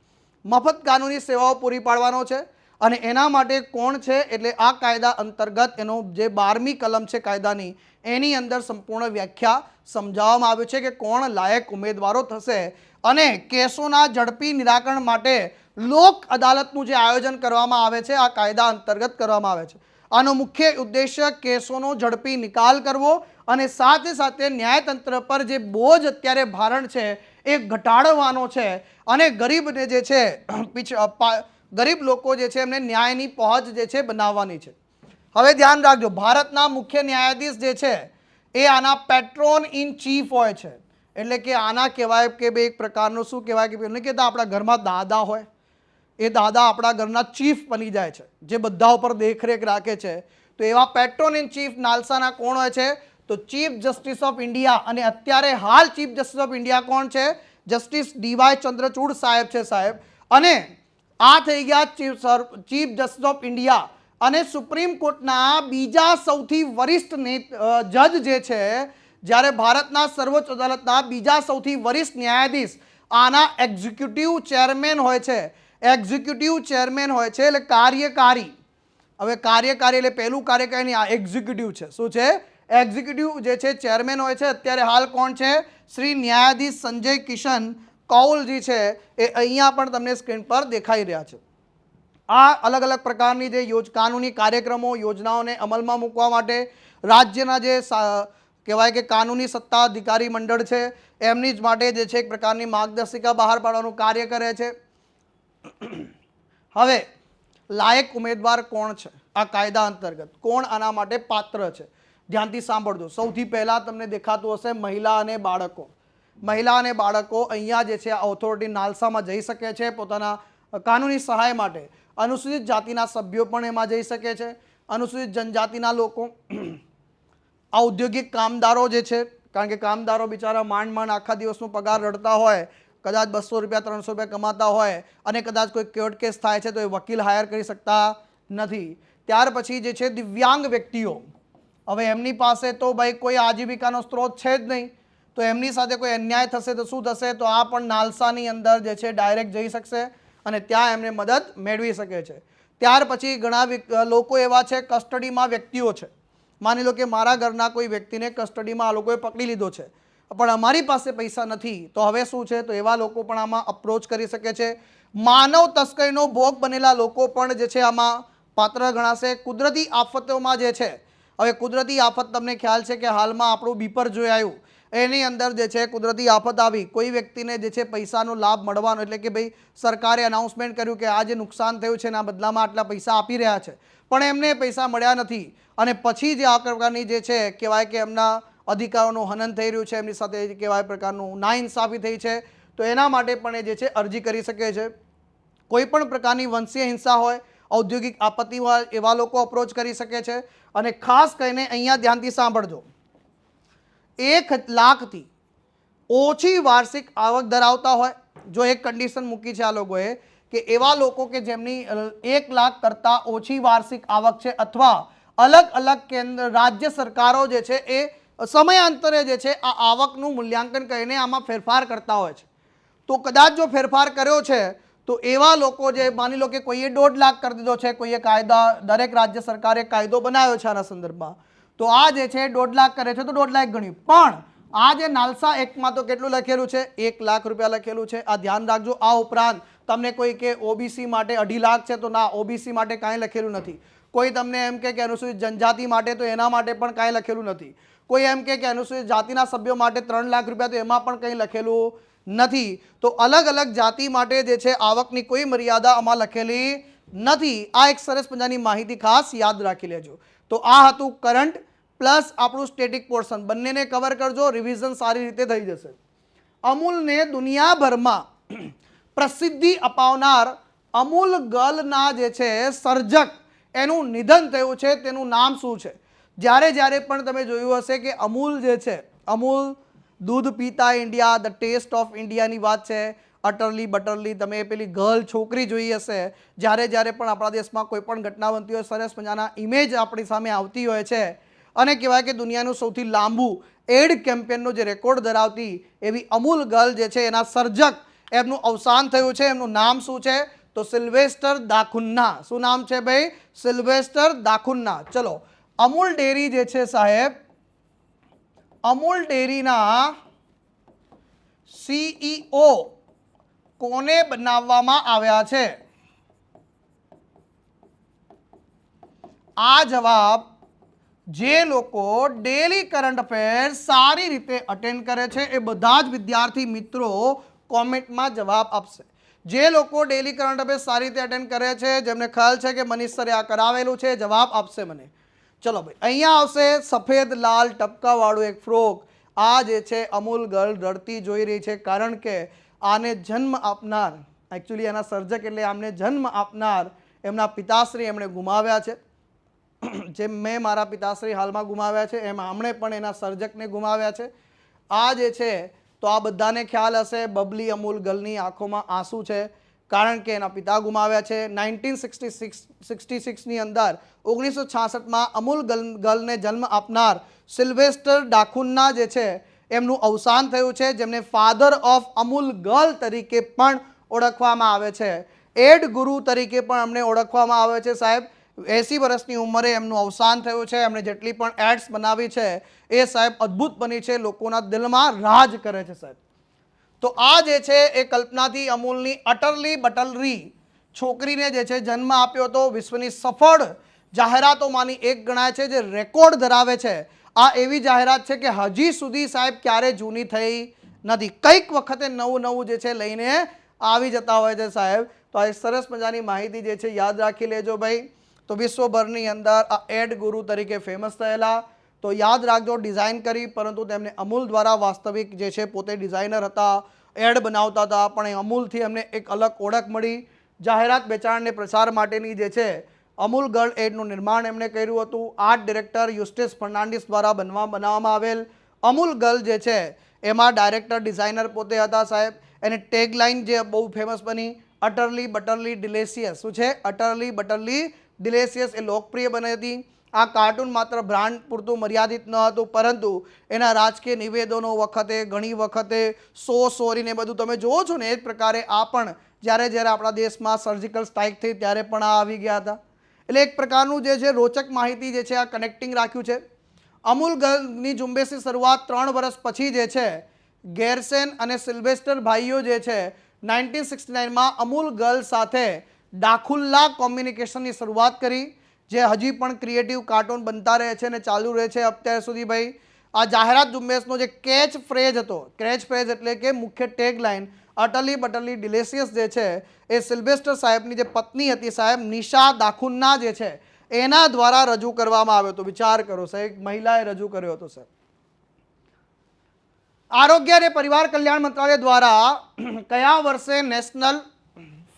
મફત કાનૂની સેવાઓ પૂરી પાડવાનો છે અને એના માટે કોણ છે એટલે આ કાયદા અંતર્ગત એનો જે 12મી કલમ છે કાયદાની એની અંદર સંપૂર્ણ વ્યાખ્યા સમજાવવામાં આવ્યું છે કે કોણ લાયક ઉમેદવારો થશે. અને કેસોના ઝડપી નિરાકરણ માટે લોક અદાલતનું જે આયોજન કરવામાં આવે છે આ કાયદા અંતર્ગત કરવામાં આવે છે. આનો મુખ્ય ઉદ્દેશ્ય કેસોનો ઝડપી નિકાલ કરવો અને સાથે સાથે ન્યાયતંત્ર પર જે બોજ અત્યારે ભારણ છે એ ઘટાડવાનો છે અને ગરીબને જે છે ગરીબ લોકો જે છે એમને ન્યાયની પહોંચ જે છે બનાવવાની છે. હવે ધ્યાન રાખજો, ભારતના મુખ્ય ન્યાયાધીશ જે છે એ આના પેટ્રોન ઇન ચીફ હોય છે. એટલે કે આના કહેવાય કે ભાઈ એક પ્રકારનું શું કહેવાય કે નહીં કહેતા આપણા ઘરમાં દાદા હોય, એ દાદા આપણા ઘરના ચીફ બની જાય છે, જે બધા ઉપર દેખરેખ રાખે છે. તો એવા પેટ્રોન ઇન ચીફ નાલસાના કોણ હોય છે? તો ચીફ જસ્ટિસ ઓફ ઇન્ડિયા. અને અત્યારે હાલ ચીફ જસ્ટિસ ઓફ ઇન્ડિયા કોણ છે? જસ્ટિસ ડીવાય ચંદ્રચૂડ સાહેબ છે સાહેબ. અને આ થઈ ગયા ચીફ જસ્ટિસ ઓફ ઇન્ડિયા. અને સુપ્રીમ કોર્ટના બીજા સૌથી વરિષ્ઠ જજ જે છે, જ્યારે ભારતના સર્વોચ્ચ અદાલતના બીજા સૌથી વરિષ્ઠ ન્યાયાધીશ આના એક્ઝિક્યુટિવ ચેરમેન હોય છે. એક્ઝિક્યુટિવ ચેરમેન હોય છે એટલે કાર્યકારી. હવે કાર્યકારી એટલે પહેલું કાર્યકારી નહીં, આ એક્ઝિક્યુટિવ છે. શું છે? એક્ઝિક્યુટિવ જે છે ચેરમેન હોય છે. અત્યારે હાલ કોણ છે? શ્રી ન્યાયાધીશ સંજય કિશન કૌલજી છે. એ અહીંયા પણ તમને સ્ક્રીન પર દેખાઈ રહ્યા છે. આ અલગ અલગ પ્રકારની જે કાનૂની કાર્યક્રમો યોજનાઓને અમલમાં મૂકવા માટે રાજ્યના જે કહેવાય કે કાનૂની સત્તા અધિકારી મંડળ છે એમની જ માટે જે છે એક પ્રકારની માર્ગદર્શિકા બહાર પાડવાનું કાર્ય કરે છે. હવે લાયક ઉમેદવાર કોણ છે આ કાયદા અંતર્ગત? કોણ આના માટે પાત્ર છે? ધ્યાનથી સાંભળજો. સૌથી પહેલાં તમને દેખાતું હશે મહિલા અને બાળકો. મહિલા અને બાળકો અહીંયા જે છે ઓથોરિટી નાલસામાં જઈ શકે છે પોતાના કાનૂની સહાય માટે. અનુસૂચિત જાતિના સભ્યો પણ એમાં જઈ શકે છે. અનુસૂચિત જનજાતિના લોકો, ઔદ્યોગિક કામદારો જે છે, કારણ કે કામદારો બિચારા માંડ માંડ આખા દિવસનો પગાર રડતા હોય, કદાચ 200 રૂપિયા 300 રૂપિયા કમાતા હોય અને કદાચ કોઈ કોર્ટ કેસ થાય છે તો એ વકીલ હાયર કરી શકતા નથી. ત્યાર પછી જે છે દિવ્યાંગ વ્યક્તિઓ. હવે એમની પાસે તો ભાઈ કોઈ આજીવિકાનો સ્ત્રોત છે જ નહીં, તો એમની સાથે કોઈ અન્યાય થશે તો શું થશે? તો આ પણ નાલસાની અંદર જે છે ડાયરેક્ટ જઈ શકશે અને ત્યાં એમને મદદ મેળવી શકે છે. ત્યાર પછી ઘણા લોકો એવા છે કસ્ટડીમાં વ્યક્તિઓ છે. માની લો કે મારા ઘરના કોઈ વ્યક્તિને કસ્ટડીમાં આ લોકોએ પકડી લીધો છે, પણ અમારી પાસે પૈસા નથી, તો હવે શું છે? તો એવા લોકો પણ આમાં અપ્રોચ કરી શકે છે. માનવ તસ્કરીનો ભોગ બનેલા લોકો પણ જે છે આમાં પાત્ર ગણાશે. કુદરતી આફતોમાં જે છે, હવે કુદરતી આફત તમને ખ્યાલ છે કે હાલમાં આપણું બીપર જોઈ આવ્યું, એની અંદર જે છે કુદરતી આફત આવી, કોઈ વ્યક્તિને જે છે પૈસાનો લાભ મળવાનો, એટલે કે ભાઈ સરકારે અનાઉન્સમેન્ટ કર્યું કે આ જે નુકસાન થયું છે એના બદલામાં આટલા પૈસા આપી રહ્યા છે, પણ એમને પૈસા મળ્યા નથી. અને પછી જે આ પ્રકારની જે છે કહેવાય કે એમના અધિકારોનું હનન થઈ રહ્યું છે, એમની સાથે કહેવાય પ્રકારનું નાઇન્સાફી થઈ છે, તો એના માટે પણ એ જે છે અરજી કરી શકે છે. કોઈ પણ પ્રકારની વંશીય હિંસા હોય, ઔદ્યોગિક આપત્તિ હોય, એવા લોકો અપ્રોચ કરી શકે છે. અને ખાસ કરીને અહીંયા ધ્યાનથી સાંભળજો, 1 લાખથી ઓછી વાર્ષિક આવક ધરાવતા હોય, જો એક કન્ડિશન મૂકી છે આ લોકોએ કે એવા લોકો કે જેમની 1 લાખ કરતાં ઓછી વાર્ષિક આવક છે, અથવા અલગ અલગ કેન્દ્ર રાજ્ય સરકારો જે છે એ સમયાંતરે જે છે આ આવકનું મૂલ્યાંકન કરીને આમાં ફેરફાર કરતા હોય છે. તો કદાચ જો ફેરફાર કર્યો છે તો એવા લોકો જે માની લો કે કોઈએ 1.5 લાખ કરી દીધો છે, કોઈએ કાયદા દરેક રાજ્ય સરકારે કાયદો બનાવ્યો છે આના સંદર્ભમાં, તો આ જે છે 1.5 લાખ કરે છે તો 1.5 લાખ ગણ્યું. પણ આ જે નાલસા એક્ટમાં તો કેટલું લખેલું છે? 1 લાખ રૂપિયા લખેલું છે. આ ધ્યાન રાખજો. આ ઉપરાંત તમને કોઈ કે ઓબીસી માટે 2.5 લાખ છે, તો ના, ઓબીસી માટે કાંઈ લખેલું નથી. કોઈ તમને એમ કે અનુસૂચિત જનજાતિ માટે, તો એના માટે પણ કાંઈ લખેલું નથી. કોઈ એમ કે અનુસૂચિત જાતિના સભ્યો માટે 3 લાખ રૂપિયા, તો એમાં પણ કંઈ લખેલું નથી. તો અલગ અલગ જાતિ માટે જે છે આવકની કોઈ મર્યાદા આમાં લખેલી નથી. આ એક સરસ મજાની માહિતી ખાસ યાદ રાખી લેજો. તો આ હતું કરંટ પ્લસ આપણું સ્ટેટિક પોર્શન, બંનેને કવર કરજો, રિવિઝન સારી રીતે થઈ જશે. અમૂલને દુનિયાભરમાં પ્રસિદ્ધિ અપાવનાર અમૂલ ગર્લના જે છે સર્જક, એનું નિધન થયું છે. તેનું નામ શું છે? જ્યારે પણ તમે જોયું હશે કે અમૂલ જે છે, અમૂલ દૂધ પીતા ઇન્ડિયા, ધ ટેસ્ટ ઓફ ઇન્ડિયાની વાત છે, અટરલી બટરલી, તમે પેલી ગર્લ છોકરી જોઈ હશે. જ્યારે પણ આપણા દેશમાં કોઈ પણ ઘટના બનતી હોય, સરસ મજાના ઇમેજ આપણી સામે આવતી હોય છે. અને કહેવાય કે દુનિયાનું સૌથી લાંબુ એડ કેમ્પેનનો જે રેકોર્ડ ધરાવતી એવી અમૂલ ગર્લ જે છે એના સર્જક, એમનું અવસાન થયું છે. એમનું નામ શું છે? તો સિલ્વેસ્ટર દાખુન્ના. શું નામ છે ભાઈ? સિલ્વેસ્ટર દાખુન્ના. ચલો, અમૂલ ડેરી જે છે સાહેબ, અમૂલ ડેરીના CEO કોને બનાવવામાં આવ્યા છે? આ જવાબ જે લોકો ડેલી કરંટ અફેર સારી રીતે અટેન્ડ કરે છે એ બધા જ વિદ્યાર્થી મિત્રો કોમેન્ટમાં જવાબ આપશે. જે લોકો ડેલી કરંટ અફેર સારી રીતે અટેન્ડ કરે છે, જેમને ખ્યાલ છે કે મનીષ સરે આ કરાવેલું છે, જવાબ આપશે મને. ચલો ભાઈ, અહીંયા આવશે સફેદ લાલ ટપકાવાળું એક ફ્રોક. આ જે છે અમૂલ ગર્લ રડતી જોઈ રહી છે, કારણ કે આને જન્મ આપનાર, એકચ્યુઅલી એના સર્જક એટલે આમને જન્મ આપનાર એમના પિતાશ્રી એમણે ગુમાવ્યા છે. જેમ મેં મારા પિતાશ્રી હાલમાં ગુમાવ્યા છે, એમ આમણે પણ એના સર્જકને ગુમાવ્યા છે. આ જે છે તો આ બધાને ખ્યાલ હશે, બબલી અમૂલ ગર્લની આંખોમાં આંસુ છે, કારણ કે એના પિતા ગુમાવ્યા છે. 1966ની અંદર 1966માં અમૂલ ગર્લને જન્મ આપનાર સિલ્વેસ્ટર ડાકુન્ના જે છે એમનું અવસાન થયું છે, જેમને ફાધર ઓફ અમૂલ ગર્લ તરીકે પણ ઓળખવામાં આવે છે. એડ ગુરુ તરીકે પણ એમને ઓળખવામાં આવે છે. સાહેબ 80 વર્ષની ઉંમરે એમનું અવસાન થયું છે. એમણે જેટલી પણ એડ્સ બનાવી છે એ સાહેબ અદ્ભુત બની છે, લોકોના દિલમાં રાજ કરે છે સાહેબ. તો આ જે છે એ કલ્પનાથી અમૂલની અટરલી બટલરી છોકરીને જે છે જન્મ આપ્યો હતો. વિશ્વની સફળ જાહેરાતોમાંની એક ગણાય છે, જે રેકોર્ડ ધરાવે છે. આ એવી જાહેરાત છે કે હજી સુધી સાહેબ ક્યારે જૂની થઈ નથી. કંઈક વખતે નવું નવું જે છે લઈને આવી જતા હોય છે સાહેબ. તો આ સરસ મજાની માહિતી જે છે યાદ રાખી લેજો ભાઈ. તો વિશ્વભરની અંદર આ એડ ગુરુ તરીકે ફેમસ થયેલા, તો યાદ રાખજો, ડિઝાઇન કરી, પરંતુ તેમને અમૂલ દ્વારા વાસ્તવિક જે છે પોતે ડિઝાઇનર હતા, એડ બનાવતા હતા, પણ એ અમૂલથી એમને એક અલગ ઓળખ મળી. જાહેરાત વેચાણને પ્રસાર માટેની જે છે અમૂલ ગર્લ એડનું નિર્માણ એમણે કર્યું હતું. આર્ટ ડિરેક્ટર યુસ્ટેસ ફર્નાન્ડિસ દ્વારા બનાવવામાં આવેલ અમૂલ ગર્લ જે છે એમાં ડાયરેક્ટર ડિઝાઇનર પોતે હતા સાહેબ. એની ટેગલાઇન જે બહુ ફેમસ બની, અટરલી બટરલી ડિલેશિયસ. શું છે? અટરલી બટરલી ડિલેશિયસ એ લોકપ્રિય બની હતી. આ કાર્ટૂન માત્ર બ્રાન્ડ પૂરતું મર્યાદિત ન હતું, પરંતુ એના રાજકીય નિવેદનો વખતે ઘણી વખતે સોરીને બધું તમે જુઓ છો ને, એ જ પ્રકારે આ પણ જ્યારે જ્યારે આપણા દેશમાં સર્જિકલ સ્ટ્રાઇક થઈ ત્યારે પણ આ આવી ગયા હતા. એટલે એક પ્રકારનું જે છે રોચક માહિતી જે છે આ કનેક્ટિંગ રાખ્યું છે. અમૂલ ગર્લની ઝુંબેશની શરૂઆત 3 વર્ષ પછી જે છે ગેરસેન અને સિલ્વેસ્ટર ભાઈઓ જે છે 1969માં અમૂલ ગર્લ સાથે ડાકુલ્લા કોમ્યુનિકેશનની શરૂઆત કરી, જે હજી પણ ક્રિએટિવ કાર્ટૂન બનતા રહે છે અને ચાલુ રહે છે અત્યાર સુધી ભાઈ. આ જાહેરાત ઝુંબેશનો જે કેચ ફ્રેઝ હતો, કેચ ફ્રેઝ એટલે કે મુખ્ય ટેગલાઇન અટલી બટલી ડિલેશિયસ જે છે એ સિલ્વેસ્ટર સાહેબની જે પત્ની હતી સાહેબ નિશા દાખુન્ના જે છે એના દ્વારા રજૂ કરવામાં આવ્યો હતો. વિચાર કરો સાહેબ, મહિલાએ રજૂ કર્યો હતો સાહેબ. આરોગ્ય અને પરિવાર કલ્યાણ મંત્રાલય દ્વારા કયા વર્ષે નેશનલ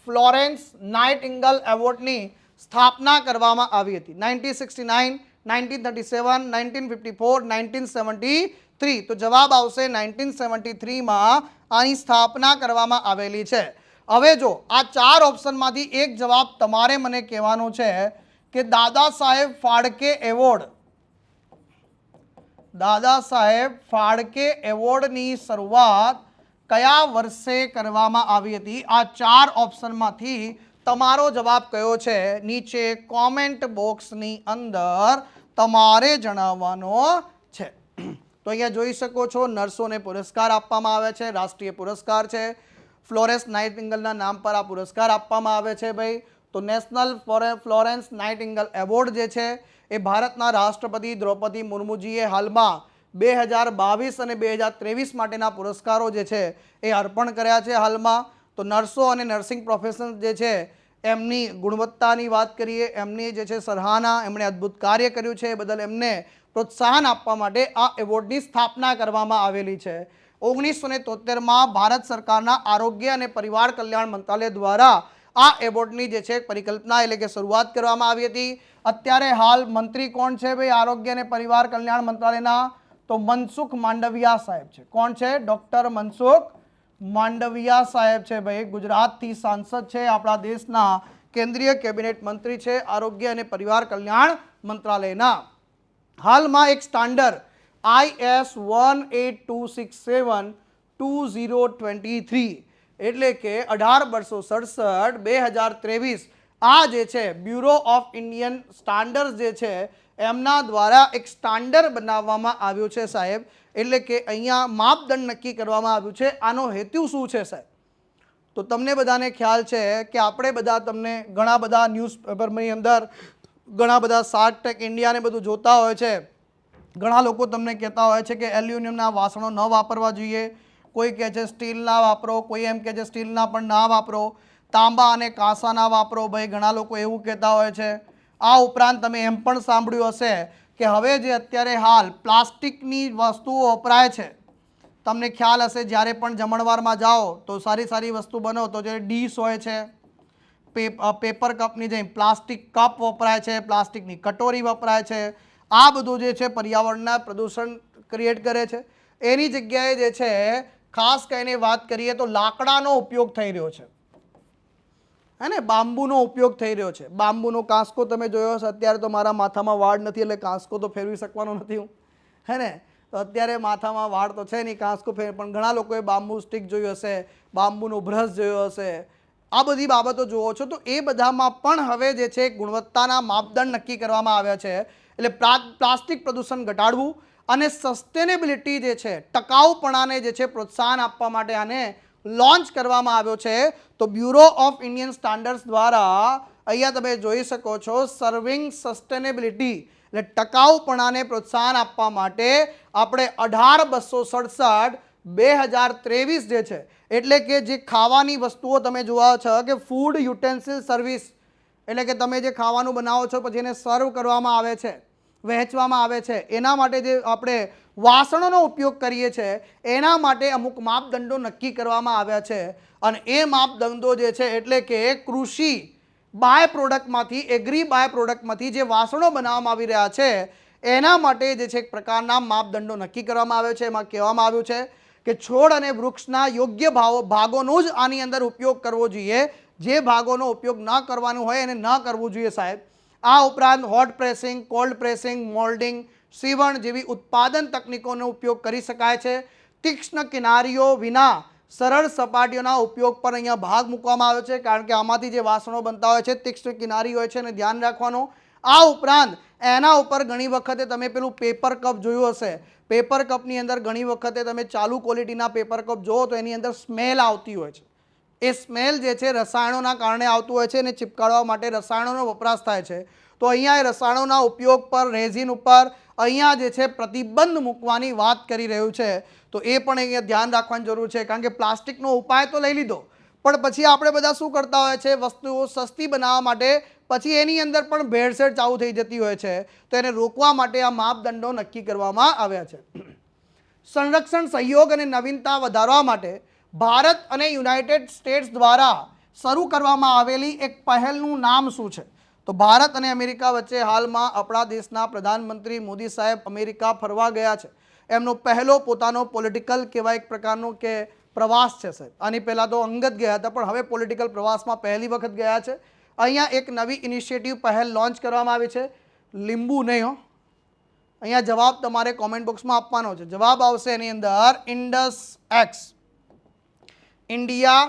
ફ્લોરેન્સ નાઇટિંગેલ એવોર્ડની સ્થાપના કરવામાં આવી હતી? 1969, 1937, 1954, 1973. તો જવાબ આવશે 1973માં આની સ્થાપના કરવામાં આવેલી છે. હવે જો આ 4 ઓપ્શનમાંથી એક જવાબ તમારે મને કહેવાનો છે કે દાદા સાહેબ ફાળકે એવોર્ડ, દાદા સાહેબ ફાળકે એવોર્ડની શરૂઆત કયા વર્ષે કરવામાં આવી હતી? આ 4 ઓપ્શનમાંથી તમારો જવાબ કયો છે? નીચે કોમેન્ટ બોક્સની અંદર તમારે જણાવવાનો છે. તો અહીંયા જોઈ શકો છો, નર્સોને પુરસ્કાર આપવામાં આવે છે, રાષ્ટ્રીય પુરસ્કાર છે. ફ્લોરેન્સ નાઇટિંગેલના નામ પર આ પુરસ્કાર આપવામાં આવે છે ભાઈ. તો નેશનલ ફ્લોરેન્સ નાઇટિંગેલ એવોર્ડ જે છે એ ભારતના રાષ્ટ્રપતિ દ્રૌપદી મુર્મુજીએ હાલમાં 2022 અને 2023 માટેના પુરસ્કારો જે છે એ અર્પણ કર્યા છે હાલમાં. તો નર્સો અને નર્સિંગ પ્રોફેશનલ જે છે એમની ગુણવત્તાની વાત કરીએ, એમની જે છે સરાહના, એમણે અદ્ભુત કાર્ય કર્યું છે, એ બદલ એમને પ્રોત્સાહન આપવા માટે આ એવોર્ડની સ્થાપના કરવામાં આવેલી છે. 1973માં ભારત સરકારના આરોગ્ય અને પરિવાર કલ્યાણ મંત્રાલય દ્વારા આ એવોર્ડની જે છે પરિકલ્પના એટલે કે શરૂઆત કરવામાં આવી હતી. અત્યારે હાલ મંત્રી કોણ છે ભાઈ આરોગ્ય અને પરિવાર કલ્યાણ મંત્રાલયના? તો મનસુખ માંડવિયા સાહેબ છે. કોણ છે? ડૉક્ટર મનસુખ માંડવિયા સાહેબ છે ભાઈ. ગુજરાતથી સાંસદ છે, આપણા દેશના કેન્દ્રીય કેબિનેટ મંત્રી છે આરોગ્ય અને પરિવાર કલ્યાણ મંત્રાલયના. હાલમાં એક સ્ટાન્ડર્ડ IS 18267/2023 એટલે કે 18/267/2023 આ જે છે બ્યુરો ઓફ ઇન્ડિયન સ્ટાન્ડર્ડ જે છે એમના દ્વારા એક સ્ટાન્ડર્ડ બનાવવામાં આવ્યું છે સાહેબ. એટલે કે અહીંયા માપદંડ નક્કી કરવામાં આવ્યું છે. આનો હેતુ શું છે સાહેબ? તો તમને બધાને ખ્યાલ છે કે આપણે બધા તમને ઘણા બધા ન્યૂઝપેપરની અંદર ઘણા બધા શાર્ક ટેન્ક ઇન્ડિયાને બધું જોતા હોય છે. ઘણા લોકો તમને કહેતા હોય છે કે એલ્યુમિનિયમના વાસણો ન વાપરવા જોઈએ, કોઈ કહે છે સ્ટીલના વાપરો, કોઈ એમ કહે છે સ્ટીલના પણ ના વાપરો, તાંબા અને કાંસાના વાપરો. ભાઈ ઘણા લોકો એવું કહેતા હોય છે. આ ઉપરાંત તમે એમ પણ સાંભળ્યું હશે કે હવે જે અત્યારે હાલ પ્લાસ્ટિકની વસ્તુઓ વપરાય છે, તમને ખ્યાલ હશે જ્યારે પણ જમણવારમાં જાઓ તો સારી સારી વસ્તુ બનો તો જે ડીશ હોય છે, પેપર કપની જેમ પ્લાસ્ટિક કપ વપરાય છે, પ્લાસ્ટિકની કટોરી વપરાય છે, આ બધું જે છે પર્યાવરણના પ્રદૂષણ ક્રિએટ કરે છે. એની જગ્યાએ જે છે ખાસ કરીને વાત કરીએ તો લાકડાનો ઉપયોગ થઈ રહ્યો છે, હે ને, બાંબુનો ઉપયોગ થઈ રહ્યો છે. બાંબુનો કાંસકો તમે જોયો હશે. અત્યારે તો મારા માથામાં વાળ નથી એટલે કાંસકો તો ફેરવી શકવાનો નથી હું, હે ને. તો અત્યારે માથામાં વાળ તો છે નહીં, કાંસકો ફેર, પણ ઘણા લોકોએ બાંબુ સ્ટિક જોયું હશે, બાંબુનો બ્રશ જોયો હશે. આ બધી બાબતો જુઓ છો તો એ બધામાં પણ હવે જે છે ગુણવત્તાના માપદંડ નક્કી કરવામાં આવ્યા છે. એટલે પ્લાસ્ટિક પ્રદૂષણ ઘટાડવું અને સસ્ટેનેબિલિટી જે છે, ટકાઉપણાને જે છે પ્રોત્સાહન આપવા માટે આને લોન્ચ કરવામાં આવ્યો છે. તો બ્યુરો ઓફ ઇન્ડિયન સ્ટાન્ડર્ડ્સ દ્વારા અહીંયા તમે જોઈ શકો છો સર્વિંગ સસ્ટેનેબિલિટી એટલે ટકાઉપણાને પ્રોત્સાહન આપવા માટે આપણે 18/267/2023 જે છે, એટલે કે જે ખાવાની વસ્તુઓ તમે જોવા છો કે ફૂડ યુટેન્સિલ સર્વિસ, એટલે કે તમે જે ખાવાનું બનાવો છો પછી એને સર્વ કરવામાં આવે છે, વહેંચવામાં આવે છે, એના માટે જે આપણે વાસણોનો ઉપયોગ કરીએ છીએ એના માટે અમુક માપદંડો નક્કી કરવામાં આવ્યા છે. અને એ માપદંડો જે છે એટલે કે કૃષિ બાય પ્રોડક્ટમાંથી, એગ્રી બાય પ્રોડક્ટમાંથી જે વાસણો બનાવવામાં આવી રહ્યા છે એના માટે જે છે એક પ્રકારના માપદંડો નક્કી કરવામાં આવે છે. એમાં કહેવામાં આવ્યું છે કે છોડ અને વૃક્ષના યોગ્ય ભાગોનો જ આની અંદર ઉપયોગ કરવો જોઈએ, જે ભાગોનો ઉપયોગ ન કરવાનું હોય એને ન કરવું જોઈએ સાહેબ. આ ઉપરાંત hot pressing, cold pressing, moulding, સીવણ જેવી ઉત્પાદન તકનીકોનો ઉપયોગ કરી શકાય છે. તીક્ષ્ણ કિનારીઓ વિના સરળ સપાટીઓના ઉપયોગ પર અહીંયા ભાગ મૂકવામાં આવ્યો છે, કારણ કે આમાંથી જે વાસણો બનતા હોય છે તીક્ષ્ણ કિનારી હોય છે અને ધ્યાન રાખવાનું. આ ઉપરાંત એના ઉપર ઘણી વખતે તમે પેલું પેપર કપ જોયું હશે. પેપર કપની અંદર ઘણી વખતે તમે ચાલુ ક્વોલિટીના પેપર કપ જુઓ તો એની અંદર સ્મેલ આવતી હોય છે. એ સ્મેલ જે છે રસાયણોના કારણે આવતું હોય છે અને ચિપકાવવા માટે રસાયણોનો વપરાશ થાય છે. તો અહીંયા એ રસાયણોના ઉપયોગ પર, રેઝિન ઉપર અહીંયા જે છે પ્રતિબંધ મૂકવાની વાત કરી રહ્યું છે. તો એ પણ અહીંયા ધ્યાન રાખવાની જરૂર છે, કારણ કે પ્લાસ્ટિકનો ઉપાય તો લઈ લીધો પણ પછી આપણે બધા શું કરતા હોય છે, વસ્તુઓ સસ્તી બનાવવા માટે પછી એની અંદર પણ ભેળસેળ ચાલુ થઈ જતી હોય છે. તો એને રોકવા માટે આ માપદંડો નક્કી કરવામાં આવ્યા છે. સંરક્ષણ સહયોગ અને નવીનતા વધારવા માટે ભારત અને યુનાઇટેડ સ્ટેટ્સ દ્વારા શરૂ કરવામાં આવેલી એક પહેલનું નામ શું છે? તો ભારત અને અમેરિકા વચ્ચે હાલમાં આપણા દેશના પ્રધાનમંત્રી મોદી સાહેબ અમેરિકા ફરવા ગયા છે. એમનો પહેલો પોતાનો પોલિટિકલ કહેવાય એક પ્રકારનો કે પ્રવાસ છે સાહેબ. આની પહેલાં તો અંગત ગયા હતા પણ હવે પોલિટિકલ પ્રવાસમાં પહેલી વખત ગયા છે. અહીંયા એક નવી ઇનિશિયેટિવ પહેલ લોન્ચ કરવામાં આવી છે. લીંબુ નહીં હો, અહીંયા જવાબ તમારે કોમેન્ટ બોક્સમાં આપવાનો છે. જવાબ આવશે એની અંદર ઇન્ડસ એક્સ, ઇન્ડિયા,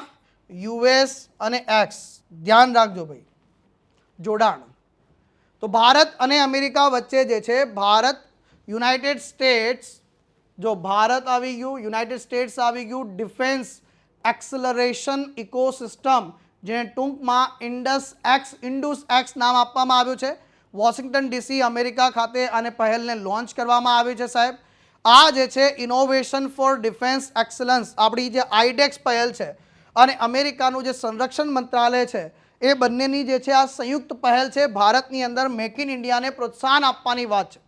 યુએસ અને એક્સ. ધ્યાન રાખજો ભાઈ, જોડાણ. તો ભારત અને અમેરિકા વચ્ચે જે છે, ભારત યુનાઇટેડ સ્ટેટ્સ, જો ભારત આવી ગયું, યુનાઇટેડ સ્ટેટ્સ આવી ગયું, ડિફેન્સ એક્સલરેશન ઇકોસિસ્ટમ જેને ટૂંકમાં ઇન્ડસ એક્સ નામ આપવામાં આવ્યું છે. વોશિંગ્ટન ડીસી અમેરિકા ખાતે આને પહેલને લોન્ચ કરવામાં આવી છે સાહેબ. આ જે છે ઇનોવેશન ફોર ડિફેન્સ એક્સલન્સ આપણી જે આઈડેક્સ પહેલ છે અને અમેરિકાનું જે સંરક્ષણ મંત્રાલય છે એ બંનેની જે છે આ સંયુક્ત પહેલ છે. ભારતની અંદર મેક ઇન ઇન્ડિયાને પ્રોત્સાહન આપવાની વાત છે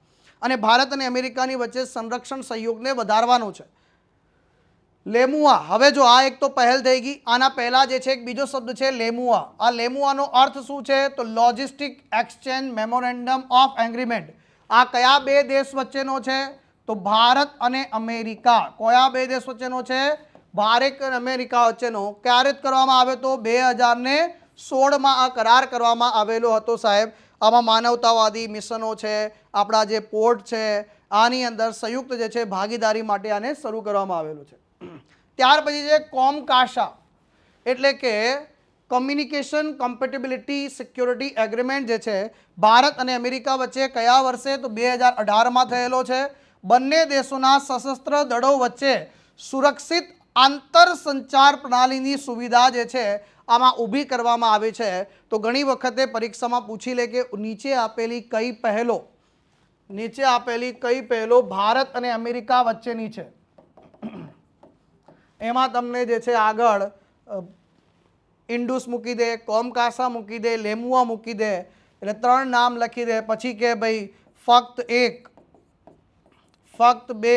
અને ભારત અને અમેરિકાની વચ્ચે સંરક્ષણ સહયોગને વધારવાનું છે. લેમુઆ, હવે જો આ એક તો પહેલ થઈ ગઈ, આના પહેલા જે છે એક બીજો શબ્દ છે લેમુઆ. આ લેમુઆનો અર્થ શું છે? તો logistic exchange memorandum of agreement. આ કયા બે દેશ વચ્ચેનો છે? તો ભારત અને અમેરિકા. કયા બે દેશ વચ્ચેનો છે? ભારત અને અમેરિકા વચ્ચેનો. ક્યારે કરવામાં આવ્યો? તો 2016માં આ કરાર કરવામાં આવેલો હતો સાહેબ. આમાં માનવતાવાદી મિશનો છે, આપણા જે પોર્ટ છે, આની અંદર સંયુક્ત જે છે ભાગીદારી માટે આને શરૂ કરવામાં આવેલું છે. ત્યાર પછી છે કોમકાસા, એટલે કે કમ્યુનિકેશન કમ્પેટેબિલિટી સિક્યોરિટી એગ્રીમેન્ટ જે છે ભારત અને અમેરિકા વચ્ચે કયા વર્ષે? તો 2018માં થયેલો છે. બંને દેશોના સશસ્ત્ર દળો વચ્ચે સુરક્ષિત આંતર સંચાર પ્રણાલીની સુવિધા જે છે આમાં ઊભી કરવામાં આવી છે. તો ઘણી વખતે પરીક્ષામાં પૂછી લે કે નીચે આપેલી કઈ પહેલો ભારત અને અમેરિકા વચ્ચેની છે? એમાં તમને જે છે આગળ ઇન્ડુસ મૂકી દે, કોમકાસા મૂકી દે, લેમુઆ મૂકી દે. એટલે 3 નામ લખી દે, પછી કે ભાઈ ફક્ત 1, ફક્ત 2,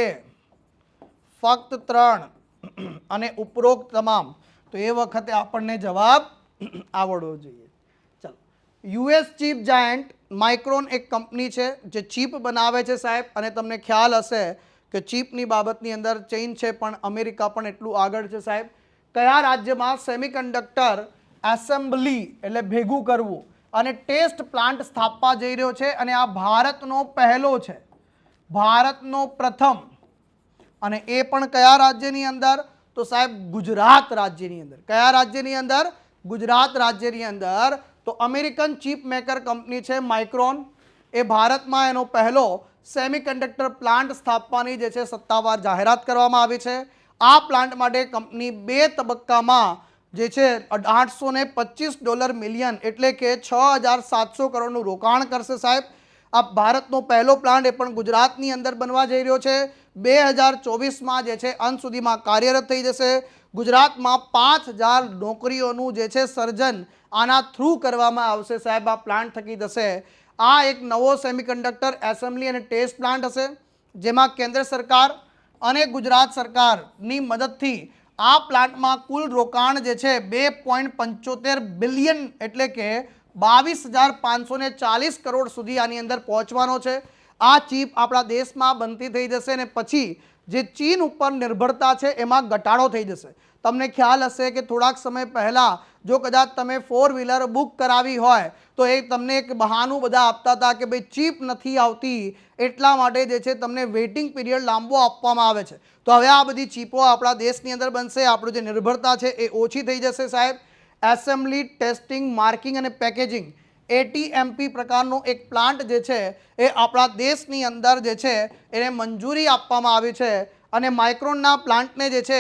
ફક્ત 3 અને ઉપરોક્ત તમામ, તો એ વખતે આપણને જવાબ આવડવો જોઈએ. ચાલો, યુએસ ચીપ જાયન્ટ માઇક્રોન એક કંપની છે જે ચીપ બનાવે છે સાહેબ, અને તમને ખ્યાલ હશે કે ચીપની બાબતની અંદર ચીન છે પણ અમેરિકા પણ એટલું આગળ છે સાહેબ. કયા રાજ્યમાં સેમિકન્ડક્ટર એસેમ્બલી એટલે ભેગું કરવું અને ટેસ્ટ પ્લાન્ટ સ્થાપવા જઈ રહ્યો છે, અને આ ભારતનો પહેલો છે, ભારતનો પ્રથમ, અને એ પણ કયા રાજ્યની અંદર? તો સાહેબ ગુજરાત રાજ્યની અંદર. કયા રાજ્યની અંદર? ગુજરાત રાજ્યની અંદર. તો અમેરિકન ચીપ મેકર કંપની છે માઇક્રોન, એ ભારતમાં એનો પહેલો સેમિકન્ડક્ટર પ્લાન્ટ સ્થાપવાની જે છે સત્તાવાર જાહેરાત કરવામાં આવી છે. આ પ્લાન્ટ માટે કંપની 2 તબક્કામાં જે છે $825 મિલિયન એટલે કે 6,700 કરોડનું રોકાણ કરશે સાહેબ. આ ભારતનો પહેલો પ્લાન્ટ એ પણ ગુજરાતની અંદર બનવા જઈ રહ્યો છે. 2024માં જે છે અંત સુધીમાં કાર્યરત થઈ જશે. ગુજરાતમાં 5,000 નોકરીઓનું જે છે સર્જન આના થ્રુ કરવામાં આવશે સાહેબ, આ પ્લાન્ટ થકી થશે. આ એક નવો સેમિકન્ડક્ટર એસેમ્બલી અને ટેસ્ટ પ્લાન્ટ હશે, જેમાં કેન્દ્ર સરકાર અને ગુજરાત સરકારની મદદથી આ પ્લાન્ટમાં કુલ રોકાણ જે છે 2.75 બિલિયન એટલે કે 22,540 કરોડ સુધી આની અંદર પહોંચવાનો છે. આ ચીપ આપણા દેશમાં બનતી થઈ જશે, અને પછી જે ચીન ઉપર નિર્ભરતા છે એમાં ઘટાડો થઈ જશે. તમને ખ્યાલ હશે કે થોડાક સમય પહેલાં જો કદાચ તમે 4 વ્હીલર બુક કરાવી હોય તો એ તમને એક બહાનું બધા આપતા હતા કે ભાઈ ચીપ નથી આવતી, એટલા માટે જે છે તમને વેઇટિંગ પીરિયડ લાંબો આપવામાં આવે છે. તો હવે આ બધી ચીપો આપણા દેશની અંદર બનશે, આપણું જે નિર્ભરતા છે એ ઓછી થઈ જશે સાહેબ. એસેમ્બલી, ટેસ્ટિંગ, માર્કિંગ અને પેકેજિંગ ATMP પ્રકારનો એક પ્લાન્ટ જે છે એ આપણા દેશની અંદર જે છે એને મંજૂરી આપવામાં આવી છે, અને માઇક્રોનના પ્લાન્ટને જે છે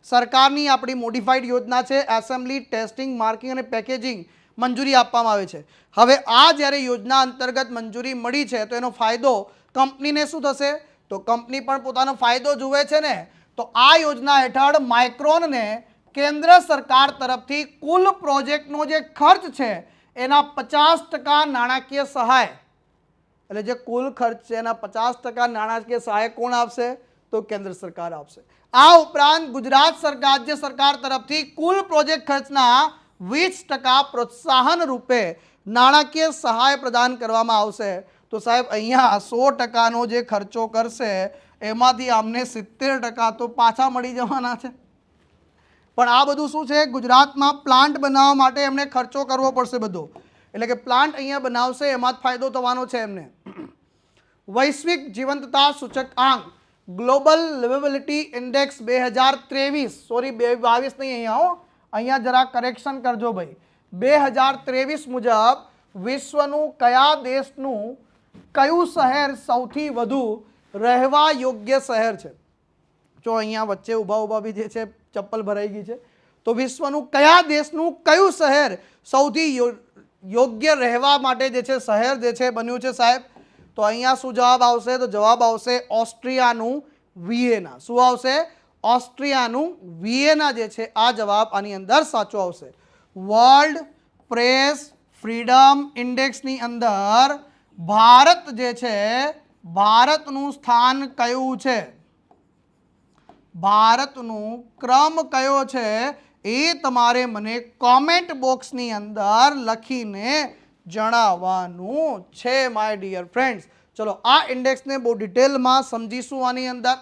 સરકારની આપણી મોડિફાઈડ યોજના છે એસેમ્બલી, ટેસ્ટિંગ, માર્કિંગ અને પેકેજિંગ મંજૂરી આપવામાં આવે છે. હવે આ જ્યારે યોજના અંતર્ગત મંજૂરી મળી છે તો એનો ફાયદો કંપનીને શું થશે? તો કંપની પણ પોતાનો ફાયદો જુએ છે ને. તો આ યોજના હેઠળ માઇક્રોનને કેન્દ્ર સરકાર તરફથી કુલ પ્રોજેક્ટનો જે ખર્ચ છે એના 50% નાણાકીય સહાય, એટલે જે કુલ ખર્ચ છે એના 50% નાણાકીય સહાય કોણ આપશે? તો કેન્દ્ર સરકાર આપશે. આ ઉપરાંત ગુજરાત સરકાર, રાજ્ય સરકાર તરફથી કુલ પ્રોજેક્ટ ખર્ચના 20% પ્રોત્સાહન રૂપે નાણાકીય સહાય પ્રદાન કરવામાં આવશે. તો સાહેબ અહીંયા 100%નો જે ખર્ચો કરશે એમાંથી આમને 70% તો પાછા મળી જવાના છે. પણ આ બધું શું છે? ગુજરાતમાં પ્લાન્ટ બનાવવા માટે એમને ખર્ચો કરવો પડશે બધો, એટલે કે પ્લાન્ટ અહીંયા બનાવશે એમાં જ ફાયદો થવાનો છે એમને. વૈશ્વિક જીવંતતા સૂચકાંક ગ્લોબલ લિવેબિલિટી ઇન્ડેક્સ 2023, સોરી 2022 નહીં, અહીંયા જરા કરેક્શન કરજો ભાઈ. 2023 મુજબ વિશ્વનું કયા દેશનું કયું શહેર સૌથી વધુ રહેવા યોગ્ય શહેર છે? જો અહીંયા વચ્ચે ઊભા બી જે છે ચપ્પલ ભરાઈ ગઈ છે. તો વિશ્વનું કયા દેશનું કયું શહેર સૌથી યોગ્ય રહેવા માટે જે છે શહેર જે છે બન્યું છે સાહેબ? તો અહીંયા શું જવાબ આવશે? તો જવાબ આવશે ઓસ્ટ્રિયાનું વિયેના. શું આવશે? ઓસ્ટ્રિયાનું વિયેના જે છે આ જવાબ આની અંદર સાચો આવશે. વર્લ્ડ પ્રેસ ફ્રીડમ ઇન્ડેક્સની અંદર ભારત જે છે, ભારતનું સ્થાન કયું છે, ભારતનું ક્રમ કયો છે એ તમારે મને કોમેન્ટ બોક્સની અંદર લખીને જણાવવાનું છે માય ડિયર ફ્રેન્ડ્સ. ચલો આ ઇન્ડેક્સને બહુ ડિટેલમાં સમજીશું આની અંદર.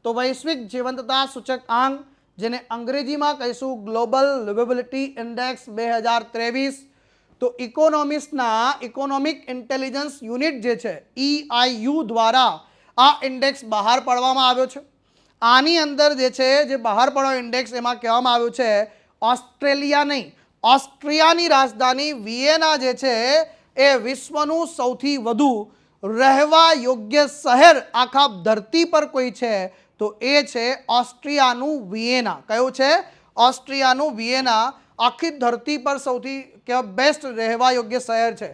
તો વૈશ્વિક જીવંતતા સૂચકાંક, જેને અંગ્રેજીમાં કહીશું ગ્લોબલ લિવેબિલિટી ઇન્ડેક્સ 2023, તો ઇકોનોમિક્સના ઇકોનોમિક ઇન્ટેલિજન્સ યુનિટ જે છે EIU દ્વારા આ ઇન્ડેક્સ બહાર પાડવામાં આવ્યો છે. આની અંદર જે છે જે બહાર પાડવાનો ઇન્ડેક્સ એમાં કહેવામાં આવ્યું છે ઓસ્ટ્રેલિયા નહીં, ઓસ્ટ્રિયાની રાજધાની વિયેના જે છે એ વિશ્વનું સૌથી વધુ રહેવા યોગ્ય શહેર આખા ધરતી પર કોઈ છે તો એ છે ઓસ્ટ્રિયાનું વિયેના. કયું છે? ઓસ્ટ્રિયાનું વિયેના આખી ધરતી પર સૌથી બેસ્ટ રહેવા યોગ્ય શહેર છે.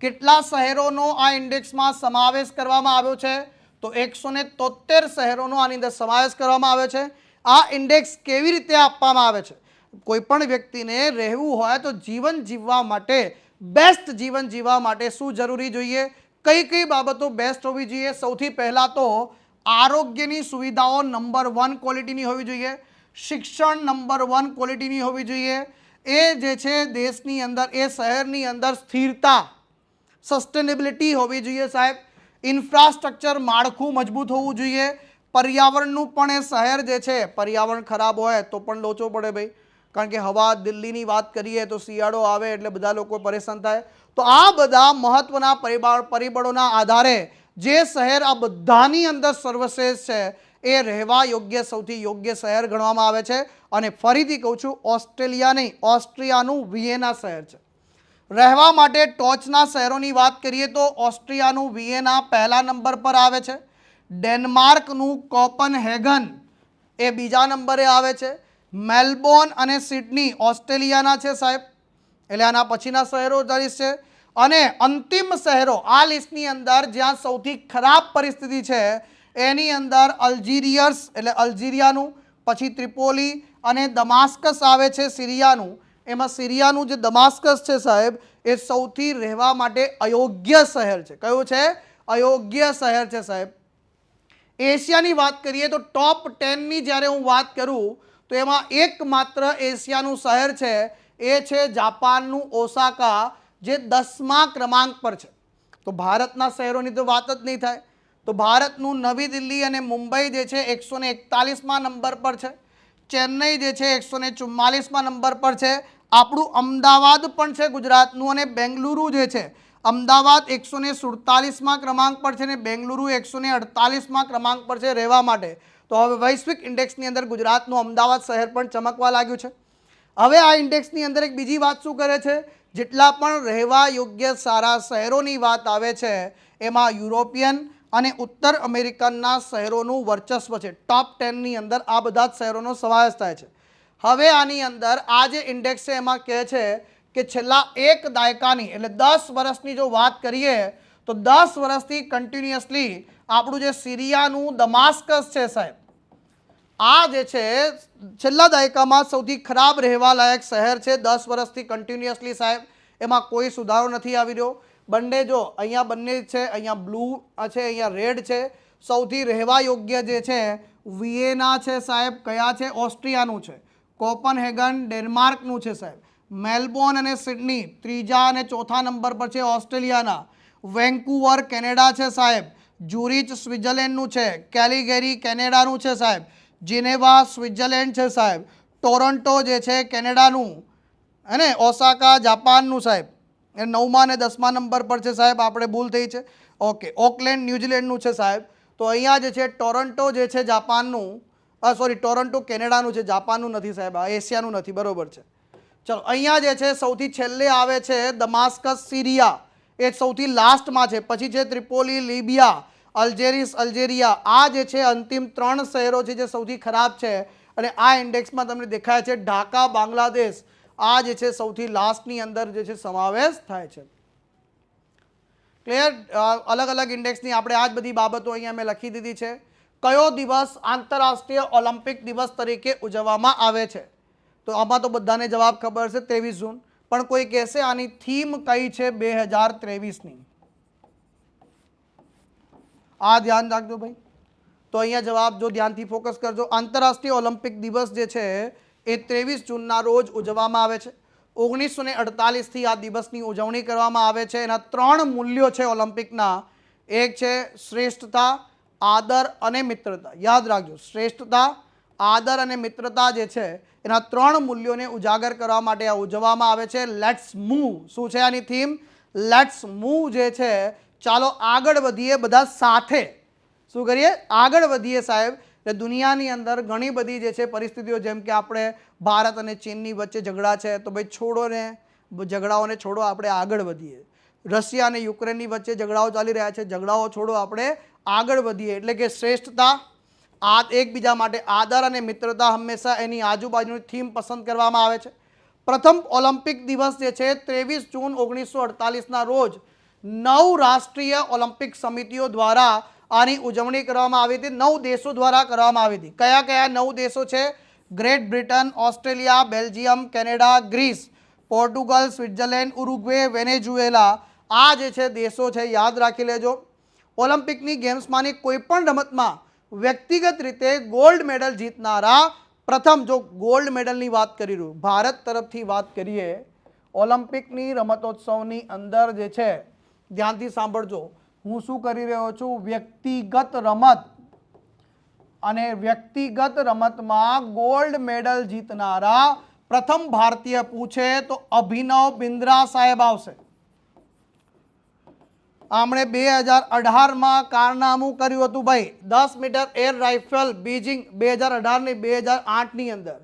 કેટલા શહેરોનો આ ઇન્ડેક્સમાં સમાવેશ કરવામાં આવ્યો છે? તો 173 શહેરોનો આની અંદર સમાવેશ કરવામાં આવે છે. આ ઇન્ડેક્સ કેવી રીતે આપવામાં આવે છે? કોઈ પણ વ્યક્તિને રહેવું હોય તો જીવન જીવવા માટે બેસ્ટ જીવન જીવવા માટે શું જરૂરી જોઈએ, કઈ કઈ બાબતો બેસ્ટ હોવી જોઈએ? સૌથી પહેલાં તો આરોગ્યની સુવિધાઓ નંબર 1 ક્વોલિટીની હોવી જોઈએ, શિક્ષણ નંબર 1 ક્વોલિટીની હોવી જોઈએ, એ જે છે દેશની અંદર, એ શહેરની અંદર સ્થિરતા, સસ્ટેનેબિલિટી હોવી જોઈએ સાહેબ, ઇન્ફ્રાસ્ટ્રક્ચર માળખું મજબૂત હોવું જોઈએ, પર્યાવરણનું પણ એ શહેર જે છે, પર્યાવરણ ખરાબ હોય તો પણ લોચો પડે ભાઈ, કારણ કે હવા, દિલ્હીની વાત કરીએ તો શિયાળો આવે એટલે બધા લોકો પરેશાન થાય. તો આ બધા મહત્વના પરિબળોના આધારે જે શહેર આ બધાની અંદર સર્વશ્રેષ્ઠ છે એ રહેવા યોગ્ય, સૌથી યોગ્ય શહેર ગણવામાં આવે છે. અને ફરીથી કહું છું, ઓસ્ટ્રેલિયા નહીં, ઓસ્ટ્રિયાનું વિયેના શહેર છે. રહેવા માટે ટોચના શહેરોની વાત કરીએ તો ઓસ્ટ્રિયાનું વિયેના પહેલા નંબર પર આવે છે, ડેનમાર્કનું કોપનહેગન એ બીજા નંબરે આવે છે, મેલબોર્ન અને સિડની ઓસ્ટ્રેલિયાના છે સાહેબ, એટલે આના પછીના શહેરો છે. અને અંતિમ શહેરો આ લિસ્ટની અંદર જ્યાં સૌથી ખરાબ પરિસ્થિતિ છે એની અંદર અલ્જીરિયસ એટલે અલ્જીરિયાનું, પછી ત્રિપોલી અને દમાસ્કસ આવે છે સિરિયાનું. એમાં સિરિયાનું જે દમાસ્કસ છે સાહેબ એ સૌથી રહેવા માટે અયોગ્ય શહેર છે. કયું છે? અયોગ્ય શહેર છે સાહેબ. એશિયાની વાત કરીએ તો ટોપ 10ની જ્યારે હું વાત કરું તો એમાં એકમાત્ર એશિયાનું શહેર છે એ છે જાપાનનું ઓસાકા, જે 10મા ક્રમાંક પર છે. તો ભારતના શહેરોની તો વાત જ નહીં થાય. તો ભારતનું નવી દિલ્હી અને મુંબઈ જે છે 141મા નંબર પર છે, ચેન્નઈ જે છે 144મા નંબર પર છે, આપણું અમદાવાદ પણ છે ગુજરાતનું, અને બેંગલુરુ જે છે અમદાવાદ 147મા ક્રમાંક પર છે ને બેંગલુરુ 148મા ક્રમાંક પર છે રહેવા માટે. તો હવે વૈશ્વિક ઇન્ડેક્સની અંદર ગુજરાતનું અમદાવાદ શહેર પણ ચમકવા લાગ્યું છે. હવે આ ઇન્ડેક્સની અંદર એક બીજી વાત શું કરે છે, જેટલા પણ રહેવા યોગ્ય સારા શહેરોની વાત આવે છે એમાં યુરોપિયન અને ઉત્તર અમેરિકનના શહેરોનું વર્ચસ્વ છે. ટોપ 10ની અંદર આ બધા જ શહેરોનો સમાવેશ થાય છે. હવે આની અંદર આ જે ઇન્ડેક્સ છે એમાં કહે છે કે છેલ્લા એક દાયકાની એટલે 10 વર્ષની જો વાત કરીએ તો 10 વર્ષથી કન્ટિન્યુઅસલી આપણું જે સિરિયાનું દમાસ્કસ છે સાહેબ, આ જે છે છેલ્લા દાયકામાં સૌથી ખરાબ રહેવા લાયક શહેર છે 10 વર્ષથી કન્ટિન્યુઅસલી સાહેબ. એમાં કોઈ સુધારો નથી આવી રહ્યો. બંને જો અહીંયા બંને છે, અહીંયા બ્લુ છે, અહીંયા રેડ છે. સૌથી રહેવા યોગ્ય જે છે વિયેના છે સાહેબ, કયા છે? ઓસ્ટ્રિયાનું છે. કોપનહેગન ડેનમાર્કનું છે સાહેબ. મેલબોર્ન અને સિડની ત્રીજા અને ચોથા નંબર પર છે ઓસ્ટ્રેલિયાના. વેન્કુવર કેનેડા છે સાહેબ. ઝુરિચ સ્વિટ્ઝરલેન્ડનું છે. કેલિગરી કેનેડાનું છે સાહેબ. જીનેવા સ્વિટ્ઝરલેન્ડ છે સાહેબ. ટોરન્ટો જે છે કેનેડાનું, અને ઓસાકા જાપાનનું સાહેબ, એ 9મા અને 10મા નંબર પર છે સાહેબ. આપણે ભૂલ થઈ છે. ઓકે, ઓકલેન્ડ ન્યૂઝીલેન્ડનું છે સાહેબ. તો અહીંયા જે છે ટોરન્ટો જે છે જાપાનનું, સોરી ટોરન્ટો કેનેડાનું છે, જાપાનનું નથી સાહેબ, આ એશિયાનું નથી, બરોબર છે. ચલો, અહીંયા જે છે સૌથી છેલ્લે આવે છે દમાસ્કસ સિરિયા, એ સૌથી લાસ્ટમાં છે. પછી છે ત્રિપોલી લિબિયા, અલ્જેરિયા. આ જે છે અંતિમ 3 શહેરો છે જે સૌથી ખરાબ છે. અને આ ઇન્ડેક્સમાં તમને દેખાય છે ઢાકા બાંગ્લાદેશ, આ જે છે સૌથી લાસ્ટની અંદર જે છે સમાવેશ થાય છે. ક્લિયર? અલગ અલગ ઇન્ડેક્સની આપણે આ જ બધી બાબતો અહીંયા મેં લખી દીધી છે. કયો દિવસ આંતરરાષ્ટ્રીય ઓલિમ્પિક દિવસ તરીકે ઉજવવામાં આવે છે? તો આમાં તો બધાને જવાબ ખબર છે, 23 જૂન. પણ કોઈ કહેશે આની થીમ કઈ છે 2023ની? આ ધ્યાન રાખજો ભાઈ. તો અહીંયા જવાબ જો ધ્યાનથી ફોકસ કરજો. આંતરરાષ્ટ્રીય ઓલિમ્પિક દિવસ જે છે એ 23 જૂનના રોજ ઉજવવામાં આવે છે. 1948થી આ દિવસની ઉજવણી કરવામાં આવે છે. એના 3 મૂલ્યો છે ઓલિમ્પિકના. એક છે શ્રેષ્ઠતા, આદર અને મિત્રતા. યાદ રાખજો, શ્રેષ્ઠતા, આદર અને મિત્રતા જે છે એના 3 મૂલ્યોને ઉજાગર કરવા માટે આ ઉજવવામાં આવે છે. Let's move. શું છે આની થીમ? લેટ્સ મૂવ જે છે, ચાલો આગળ વધીએ બધા સાથે. શું કરીએ? આગળ વધીએ સાહેબ. એટલે દુનિયાની અંદર ઘણી બધી જે છે પરિસ્થિતિઓ, જેમ કે આપણે ભારત અને ચીનની વચ્ચે ઝઘડા છે, તો ભાઈ છોડો ને, ઝઘડાઓને છોડો, આપણે આગળ વધીએ. રશિયા અને યુક્રેનની વચ્ચે ઝઘડાઓ ચાલી રહ્યા છે, ઝઘડાઓ છોડો, આપણે આગળ વધીએ. એટલે કે શ્રેષ્ઠતા, એકબીજા માટે આદર અને મિત્રતા હંમેશા એની આજુબાજુની થીમ પસંદ કરવામાં આવે છે. પ્રથમ ઓલિમ્પિક દિવસ જે છે 23 જૂન 1948ના રોજ 9 રાષ્ટ્રીય ઓલિમ્પિક સમિતિઓ દ્વારા આની ઉજવણી કરવામાં આવી હતી. 9 દેશો દ્વારા કરવામાં આવી હતી. કયા કયા 9 દેશો છે? Great Britain, Australia, Belgium, Canada, Greece, Portugal, Switzerland, Uruguay, Venezuela આ જે છે દેશો છે, યાદ રાખી લેજો. ઓલિમ્પિકની ગેમ્સમાંની કોઈ પણ રમતમાં વ્યક્તિગત રીતે ગોલ્ડ મેડલ જીતનારા પ્રથમ, જો ગોલ્ડ મેડલની વાત કરી રહ્યું ભારત તરફથી વાત કરીએ, ઓલિમ્પિકની રમતોત્સવની અંદર જે છે, ધ્યાનથી સાંભળજો, હું શું કરી રહ્યો છું, વ્યક્તિગત રમત અને વ્યક્તિગત રમતમાં ગોલ્ડ મેડલ જીતનારા પ્રથમ ભારતીય પૂછે તો અભિનવ બિંદ્રા સાહેબ આવશે. આમણે 2018માં કારનામું કર્યું હતું ભાઈ, 10 મીટર એર રાઇફલ બીજિંગ 2018 ની 2008ની અંદર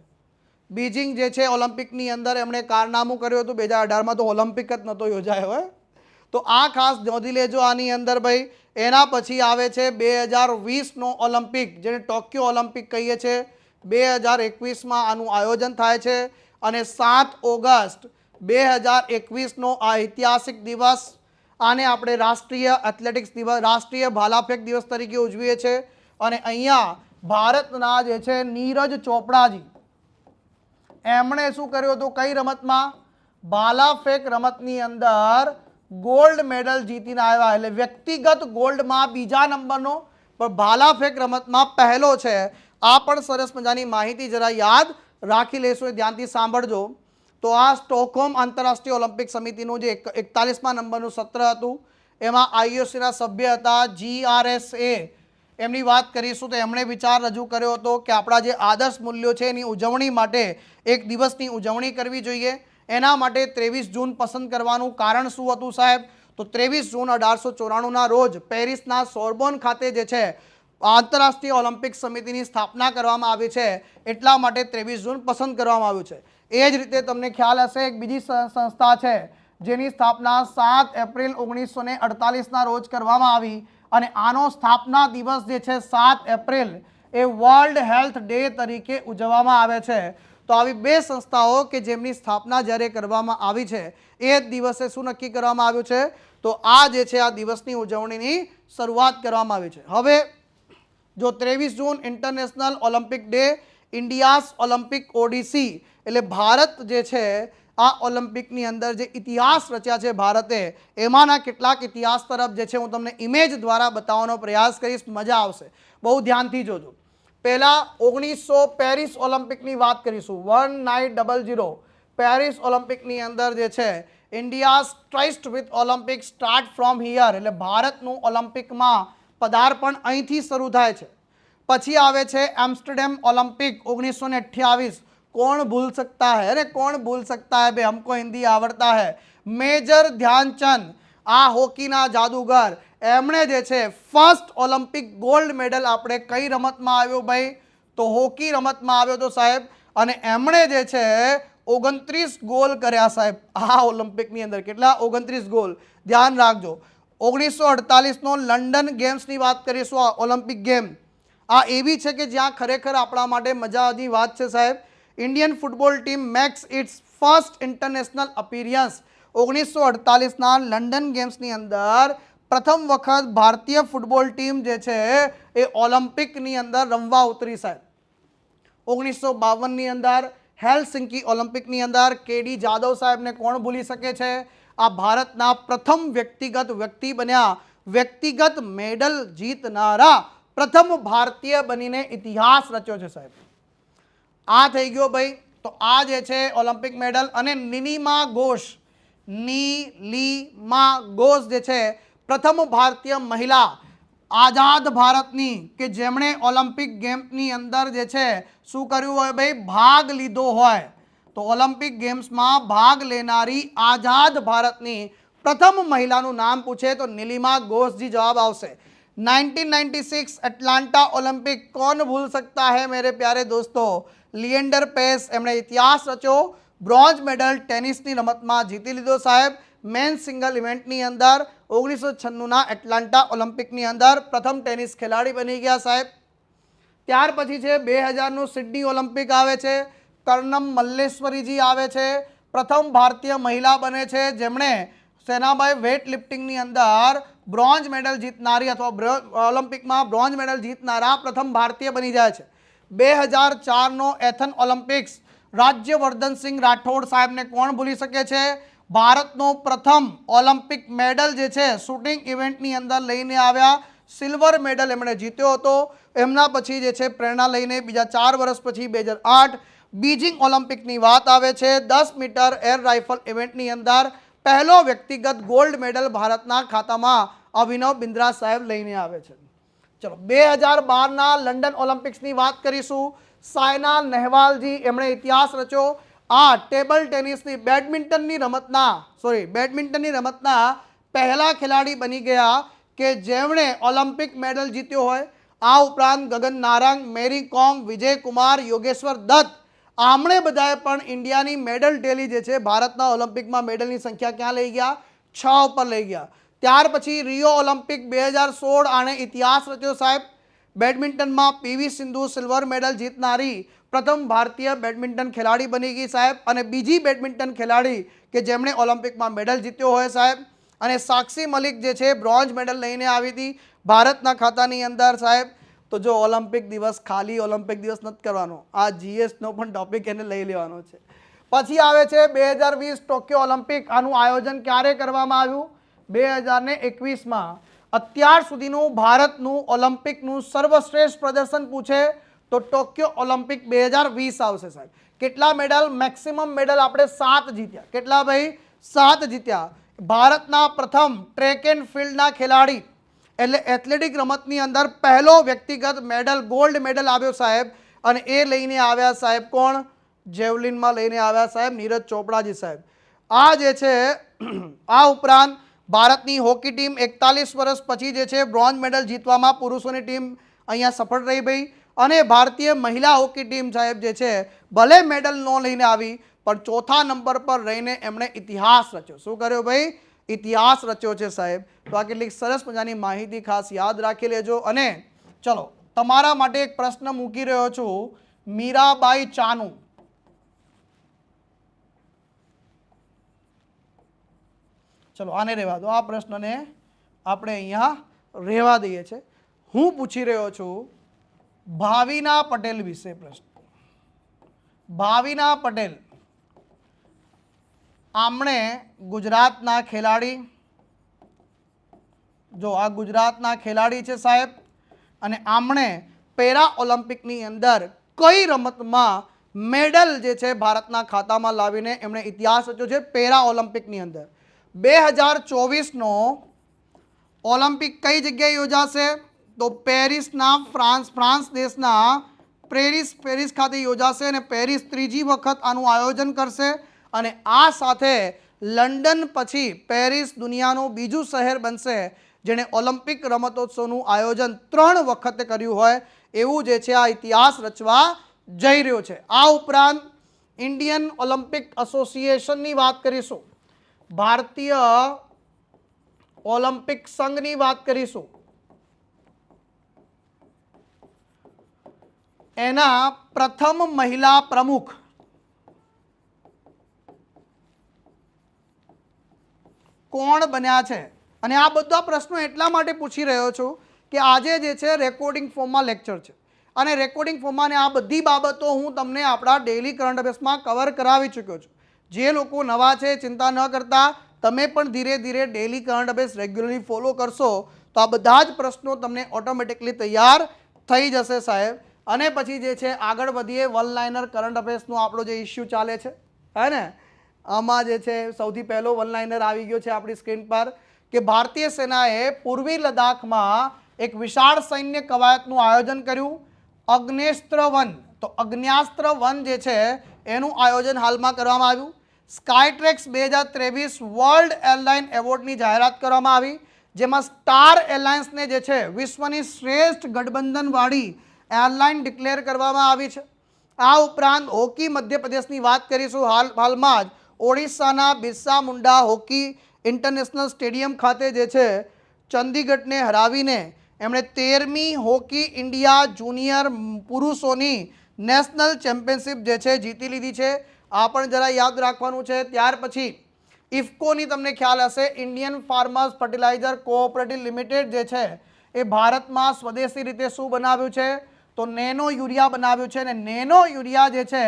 બીજિંગ જે છે ઓલિમ્પિકની અંદર એમણે કારનામું કર્યું હતું. 2018માં તો ઓલિમ્પિક જ નહોતો યોજાયો હોય, તો આ ખાસ નોંધી લેજો આની અંદર ભાઈ. એના પછી આવે છે 2020નો ઓલિમ્પિક, જેને ટોક્યો ઓલિમ્પિક કહીએ છીએ. 2021માં આનું આયોજન થાય છે અને 7 ઓગસ્ટ 2021નો આ ઐતિહાસિક દિવસ, આને આપણે રાષ્ટ્રીય એથ્લેટિક્સ દિવસ, રાષ્ટ્રીય ભાલાફેંક દિવસ તરીકે ઉજવીએ છીએ. અને અહીંયા ભારતના જે છે નીરજ ચોપડાજી, એમણે શું કર્યું હતું, કઈ રમતમાં, ભાલાફેંક રમતની અંદર ગોલ્ડ મેડલ જીતીને આવ્યા. એટલે વ્યક્તિગત ગોલ્ડમાં બીજા નંબરનો, પણ ભાલાફેંક રમતમાં પહેલો છે. આ પણ સરસ મજાની માહિતી જરા યાદ રાખી લેશો, ધ્યાનથી સાંભળજો. તો આ સ્ટોકહોમ આંતરરાષ્ટ્રીય ઓલિમ્પિક સમિતિનું જે 41મા નંબરનું સત્ર હતું, એમાં આઈઓસીના સભ્ય હતા GRSA, એમની વાત કરીશું તો એમણે વિચાર રજૂ કર્યો હતો કે આપણા જે આદર્શ મૂલ્યો છે એની ઉજવણી માટે એક દિવસની ઉજવણી કરવી જોઈએ. એના માટે 23 જૂન પસંદ કરવાનું કારણ શું હતું સાહેબ, તો 23 જૂન 1894ના રોજ પેરિસના સોર્બોન ખાતે જે છે આંતરરાષ્ટ્રીય ઓલિમ્પિક સમિતિની સ્થાપના કરવામાં આવી છે, એટલા માટે 23 જૂન પસંદ કરવામાં આવ્યું છે. એ જ રીતે તમને ખ્યાલ હશે એક બીજી સંસ્થા છે જેની સ્થાપના 7 એપ્રિલ 1948ના રોજ કરવામાં આવી, અને આનો સ્થાપના દિવસ જે છે 7 એપ્રિલ એ વર્લ્ડ હેલ્થ ડે તરીકે ઉજવવામાં આવે છે. તો આવી બે સંસ્થાઓ કે જેમની સ્થાપના જ્યારે કરવામાં આવી છે એ જ દિવસે શું નક્કી કરવામાં આવ્યું છે, તો આ જે છે આ દિવસની ઉજવણીની શરૂઆત કરવામાં આવી છે. હવે જો 23 June international Olympic day, India's Olympic odyssey, એટલે ભારત જે છે આ ઓલિમ્પિકની અંદર જે ઇતિહાસ રચ્યા છે ભારતે, એમાંના કેટલાક ઇતિહાસ તરફ જે છે હું તમને ઇમેજ દ્વારા બતાવવાનો પ્રયાસ કરીશ, મજા આવશે, બહુ ધ્યાનથી જોજો. પહેલા 1900 પેરિસ ઓલિમ્પિકની વાત કરીશું, 1900 પેરિસ ઓલિમ્પિકની અંદર જે છે India trust with Olympic start from here, એટલે ભારતનું ઓલિમ્પિકમાં પદાર્પણ અહીંથી શરૂ થાય છે. પછી આવે છે એમ્સ્ટરડેમ ઓલિમ્પિક 1928, कौन भूल सकता है, अरे कौन भूल सकता है भाई, हमको हिंदी आवड़ता है. मेजर ध्यानचंद आ હોકીના જાદુગર, એમણે જે છે ફર્સ્ટ ઓલિમ્પિક ગોલ્ડ મેડલ આપણે કઈ રમતમાં આવ્યો ભાઈ, તો હોકી રમતમાં આવ્યો તો સાહેબ. અને એમણે જે છે 29 ગોલ કર્યા સાહેબ આ ઓલિમ્પિકની અંદર. કેટલા? 29 ગોલ. ધ્યાન રાખજો. 1948નો લંડન ગેમ્સની વાત કરીશું, આ ઓલિમ્પિક ગેમ આ એવી છે કે જ્યાં ખરેખર આપણા માટે મજાની વાત છે સાહેબ. Indian football team makes its first international appearance. 1948ના લંડન ગેમ્સની અંદર પ્રથમ વખત ભારતીય ફૂટબોલ ટીમ જે છે એ ઓલિમ્પિકની અંદર રમવા ઉતરી સાહેબ. 1952ની અંદર હેલસિંકી ઓલિમ્પિકની અંદર કેડી જાદવ સાહેબને કોણ ભૂલી શકે છે, આ ભારતના પ્રથમ વ્યક્તિગત વ્યક્તિ બન્યા, વ્યક્તિગત મેડલ જીતનારા પ્રથમ ભારતીય બનીને ઇતિહાસ રચ્યો છે સાહેબ. આ થઈ ગયો ભાઈ. તો આ જે છે ઓલિમ્પિક મેડલ. અને નીલિમા ઘોષ જે છે પ્રથમ ભારતીય મહિલા આઝાદ ભારતની કે જેમણે ઓલિમ્પિક ગેમ્સની અંદર જે છે શું કર્યું હોય ભાઈ, ભાગ લીધો હોય. તો ઓલિમ્પિક ગેમ્સમાં ભાગ લેનારી આઝાદ ભારતની પ્રથમ મહિલાનું નામ પૂછે તો નીલિમા ઘોષજી જવાબ આવશે. 1996 एटलांटा ओलंपिक, कौन भूल सकता है मेरे प्यारे दोस्तों, लिएंडर पेस એમણે ઇતિહાસ રચ્યો, બ્રોન્ઝ મેડલ ટેનિસની રમતમાં જીતી લીધો સાહેબ. મેન સિંગલ ઇવેન્ટની અંદર 1996ના એટલાન્ટા ઓલિમ્પિકની અંદર પ્રથમ ટેનિસ ખેલાડી બની ગયા સાહેબ. ત્યાર પછી છે 2000નું સિડની ઓલિમ્પિક આવે છે, કર્ણમ મલ્લેશ્વરીજી આવે છે, પ્રથમ ભારતીય મહિલા બને છે જેમણે સેનાભાઈ વેઇટ લિફ્ટિંગની અંદર બ્રોન્ઝ મેડલ જીતનારી અથવા ઓલિમ્પિકમાં બ્રોન્ઝ મેડલ જીતનારા પ્રથમ ભારતીય બની જાય છે. 2004નો એથન ઓલિમ્પિક્સ, રાજ્યવર્ધન સિંહ રાઠોડ સાહેબને કોણ ભૂલી શકે છે? ભારતનો પ્રથમ ઓલિમ્પિક મેડલ જે છે શૂટિંગ ઇવેન્ટની અંદર લઈને આવ્યા, સિલ્વર મેડલ એમણે જીત્યો હતો. એમના પછી જે છે પ્રેરણા લઈને બીજા 4 વર્ષ પછી 2008 બીજિંગ ઓલિમ્પિકની વાત આવે છે. 10 મીટર એર રાઇફલ ઇવેન્ટની અંદર પહેલો વ્યક્તિગત ગોલ્ડ મેડલ ભારતના ખાતામાં અભિનવ બિંદ્રા સાહેબ લઈને આવે છે. ચલો 2012ના લંડન ઓલિમ્પિક્સની વાત કરીશું. સાયના નહેવાલજી એમણે ઇતિહાસ રચ્યો. આ ટેબલ ટેનિસની બેડમિન્ટનની રમતના પહેલા ખેલાડી બની ગયા કે જેમણે ઓલિમ્પિક મેડલ જીત્યો હોય. આ ઉપરાંત ગગન નારંગ, મેરી કોમ, વિજય કુમાર, યોગેશ્વર દત્ત આમણે બધાએ પણ ઇન્ડિયાની મેડલ ટેલી જે છે ભારતના ઓલિમ્પિકમાં મેડલની સંખ્યા ક્યાં લઈ ગયા? 6 ઉપર લઈ ગયા. ત્યાર પછી રિયો ઓલિમ્પિક 2016 આણે ઇતિહાસ રચ્યો સાહેબ. બેડમિન્ટનમાં પીવી સિંધુ સિલ્વર મેડલ જીતનારી પ્રથમ ભારતીય બેડમિન્ટન ખેલાડી બની ગઈ સાહેબ, અને બીજી બેડમિન્ટન ખેલાડી કે જેમણે ઓલિમ્પિકમાં મેડલ જીત્યો હોય સાહેબ. અને સાક્ષી મલિક જે છે બ્રોન્ઝ મેડલ લઈને આવી હતી ભારતના ખાતાની અંદર સાહેબ. તો જો ઓલિમ્પિક દિવસ ખાલી ઓલિમ્પિક દિવસ નથી કરવાનો, આ જીએસનો પણ ટોપિક એને લઈ લેવાનો છે. પછી આવે છે 2020 ટોક્યો ઓલિમ્પિક. આનું આયોજન ક્યારે કરવામાં આવ્યું? 2021માં. અત્યાર સુધીનું ભારતનું ઓલિમ્પિકનું સર્વશ્રેષ્ઠ પ્રદર્શન પૂછે તો ટોક્યો ઓલિમ્પિક 2020 આવશે સાહેબ. કેટલા મેડલ? મેક્સિમમ મેડલ આપણે 7 જીત્યા. કેટલા ભાઈ? 7 જીત્યા. ભારતના પ્રથમ ટ્રેક એન્ડ ફિલ્ડના ખેલાડી એટલે એથ્લેટિક રમતની અંદર પહેલો વ્યક્તિગત મેડલ ગોલ્ડ મેડલ આવ્યો સાહેબ, અને એ લઈને આવ્યા સાહેબ કોણ? જેવલિનમાં લઈને આવ્યા સાહેબ નીરજ ચોપડાજી સાહેબ. આ જે છે આ ઉપરાંત ભારતની હોકી ટીમ 41 વર્ષ પછી જે છે બ્રોન્ઝ મેડલ જીતવામાં પુરુષોની ટીમ અહીંયા સફળ રહી ભાઈ. અને ભારતીય મહિલા હોકી ટીમ સાહેબ જે છે ભલે મેડલ ન લઈને આવી પણ ચોથા નંબર પર રહીને એમણે ઇતિહાસ રચ્યો. શું કર્યો ભાઈ? ઇતિહાસ રચ્યો છે સાહેબ. તો આ કેટલીક સરસ મજાની માહિતી ખાસ યાદ રાખી લેજો. અને ચલો તમારા માટે એક પ્રશ્ન મૂકી રહ્યો છું. મીરાબાઈ ચાનુ, ચલો આને રહેવા દો, આ પ્રશ્નને આપણે અહીંયા રહેવા દઈએ છીએ. હું પૂછી રહ્યો છું ભાવિના પટેલ વિશે પ્રશ્ન. ભાવિના પટેલ આમણે ગુજરાતના ખેલાડી, જો આ ગુજરાતના ખેલાડી છે સાહેબ, અને આમણે પેરા ઓલિમ્પિકની અંદર કઈ રમતમાં મેડલ જે છે ભારતના ખાતામાં લાવીને એમણે ઇતિહાસ રચ્યો છે પેરા ઓલિમ્પિકની અંદર. 2024નો ઓલિમ્પિક કઈ જગ્યાએ યોજાશે? તો પેરિસના ફ્રાન્સ દેશના પેરિસ ખાતે યોજાશે, અને પેરિસ ત્રીજી વખત આનું આયોજન કરશે. અને આ સાથે લંડન પછી પેરિસ દુનિયાનું બીજું શહેર બનશે જેણે ઓલિમ્પિક રમતોત્સવનું આયોજન 3 વખતે કર્યું હોય એવું જે છે આ ઇતિહાસ રચવા જઈ રહ્યો છે. આ ઉપરાંત ઇન્ડિયન ઓલિમ્પિક એસોસિએશનની વાત કરીશું, ભારતીય ઓલિમ્પિક સંઘની વાત કરીશું. એના પ્રથમ મહિલા પ્રમુખ કોણ બન્યા છે? અને આ બધા પ્રશ્નો એટલા માટે પૂછી રહ્યો છું કે આજે જે છે રેકોર્ડિંગ ફોર્મમાં લેક્ચર છે, અને રેકોર્ડિંગ ફોર્મમાં આ બધી બાબતો હું તમને આપણા ડેઇલી કરંટ અફેર્સમાં કવર કરાવી ચૂક્યો છું. જે લોકો નવા છે ચિંતા ન કરતા, તમે પણ ધીરે ધીરે daily current affairs regularly follow કરશો તો આ બધા જ પ્રશ્નો તમને ઓટોમેટિકલી તૈયાર થઈ જશે સાહેબ. અને પછી જે છે આગળ વધીએ. વન લાઇનર કરંટ અફેર્સનો આપણો જે ઇસ્યુ ચાલે છે હે ને, આમાં જે છે સૌથી પહેલો વન લાઇનર આવી ગયો છે આપણી સ્ક્રીન પર કે ભારતીય સેનાએ પૂર્વી લદ્દાખમાં એક વિશાળ સૈન્ય કવાયતનું આયોજન કર્યું, અગ્નેસ્ત્ર વન. તો અગ્ન્યાસ્ત્ર વન જે છે એનું આયોજન હાલમાં કરવામાં આવ્યું. સ્કાયટ્રેક્સ 2023 વર્લ્ડ એરલાઇન એવોર્ડની જાહેરાત કરવામાં આવી, જેમાં સ્ટાર એરલાઇન્સને જે છે વિશ્વની શ્રેષ્ઠ ગઠબંધનવાળી એરલાઇન ડિક્લેર કરવામાં આવી છે. આ ઉપરાંત હોકી મધ્યપ્રદેશની વાત કરીશું. હાલમાં જ ઓડિશાના Birsa Munda hockey international stadium ખાતે જે છે ચંદીગઢને હરાવીને એમણે 13મી હોકી ઇન્ડિયા જુનિયર પુરુષોની નેશનલ ચેમ્પિયનશિપ જે છે જીતી લીધી છે. આ પણ જરા યાદ રાખવાનું છે. ત્યાર પછી ઇફકોની તમને ખ્યાલ હશે, Indian farmers fertiliser cooperative limited જે છે એ ભારતમાં સ્વદેશી રીતે શું બનાવ્યું છે? તો નેનો યુરિયા બનાવ્યું છે. અને નેનો યુરિયા જે છે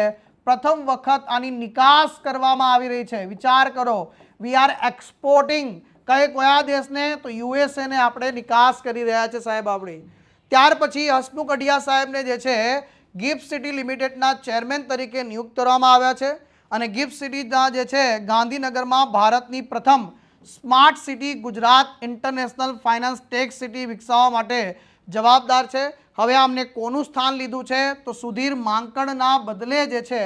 પ્રથમ વખત આની નિકાસ કરવામાં આવી રહી છે. વિચાર કરો, વી આર એક્સપોર્ટિંગ કયા દેશને? તો યુએસએ ને આપણે નિકાસ કરી રહ્યા છે સાહેબ આપણે. ત્યાર પછી હસમુખ અઢિયા સાહેબને જે છે ગિફ્ટ સિટી લિમિટેડના ચેરમેન તરીકે નિયુક્ત કરવામાં આવ્યા છે અને ગિફ્ટ સિટીના જે છે ગાંધીનગરમાં ભારતની પ્રથમ smart city Gujarat international finance tech city વિકસાવવા માટે જવાબદાર છે. હવે આમને કોનું સ્થાન લીધું છે? તો સુધીર માંકડના બદલે જે છે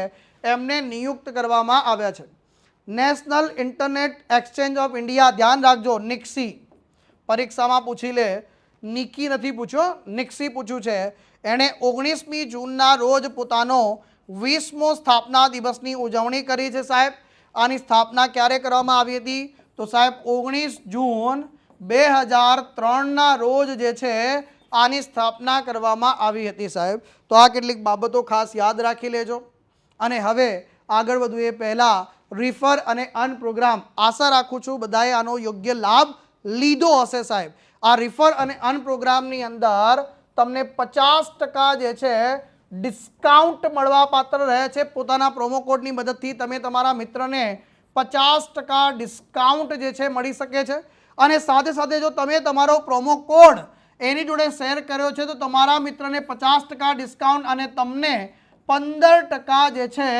એમને નિયુક્ત કરવામાં આવ્યા છે. National internet exchange of India, ધ્યાન રાખજો, નિક્સી પરીક્ષામાં પૂછી લે, નિકી નથી પૂછ્યો, નિક્સી પૂછ્યું છે. એણે 19મી જૂનના રોજ પોતાનો 20મો સ્થાપના દિવસની ઉજવણી કરી છે સાહેબ. આની સ્થાપના ક્યારે કરવામાં આવી હતી? તો સાહેબ 19 જૂન 2003ના રોજ જે છે આની સ્થાપના કરવામાં આવી હતી સાહેબ. તો આ કેટલીક બાબતો ખાસ યાદ રાખી લેજો. અને હવે આગળ વધુ એ પહેલાં રિફર અને અર્ન પ્રોગ્રામ, આશા રાખું છું બધાએ આનો યોગ્ય લાભ લીધો હશે સાહેબ. આ રિફર અને અર્ન પ્રોગ્રામની અંદર તમને 50% જે છે ડિસ્કાઉન્ટ મળવા પાત્ર રહે છે. પોતાના પ્રોમો કોડની મદદથી તમે તમારા મિત્રને 50% ડિસ્કાઉન્ટ જે છે મળી શકે છે. અને સાથે સાથે જો તમે તમારો પ્રોમો કોડ એની જોડે શેર કર્યો છે તો તમારા મિત્રને 50% ડિસ્કાઉન્ટ અને તમને 15% જે છે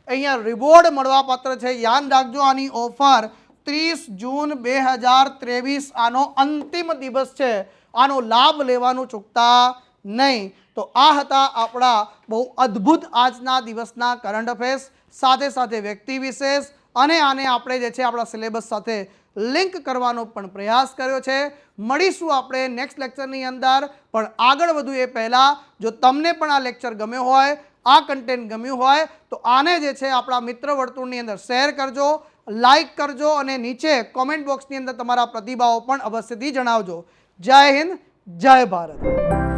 અહીંયા રિવોર્ડ મળવા પાત્ર છે. યાદ રાખજો, આની ઓફર 30 જૂન 2023 આનો અંતિમ દિવસ છે. આનો લાભ લેવાનું ચૂકતા નહીં. તો આ હતા આપણા બહુ અદ્ભુત આજના દિવસના કરંટ અફેર્સ, સાથે સાથે વ્યક્તિ વિશેષ, અને આને આપણે જે છે આપણા સિલેબસ સાથે લિંક કરવાનો પણ પ્રયાસ કર્યો છે. મળીશું આપણે નેક્સ્ટ લેક્ચરની અંદર. પણ આગળ વધુ એ પહેલાં જો તમને પણ આ લેક્ચર ગમ્યો હોય, આ કન્ટેન્ટ ગમ્યું હોય તો આને જે છે આપણા મિત્ર વર્તુળની અંદર શેર કરજો, લાઈક કરજો અને નીચે કોમેન્ટ બોક્સની અંદર તમારા પ્રતિભાવો પણ અવશ્યથી જણાવજો. જય હિન્દ, જય ભારત.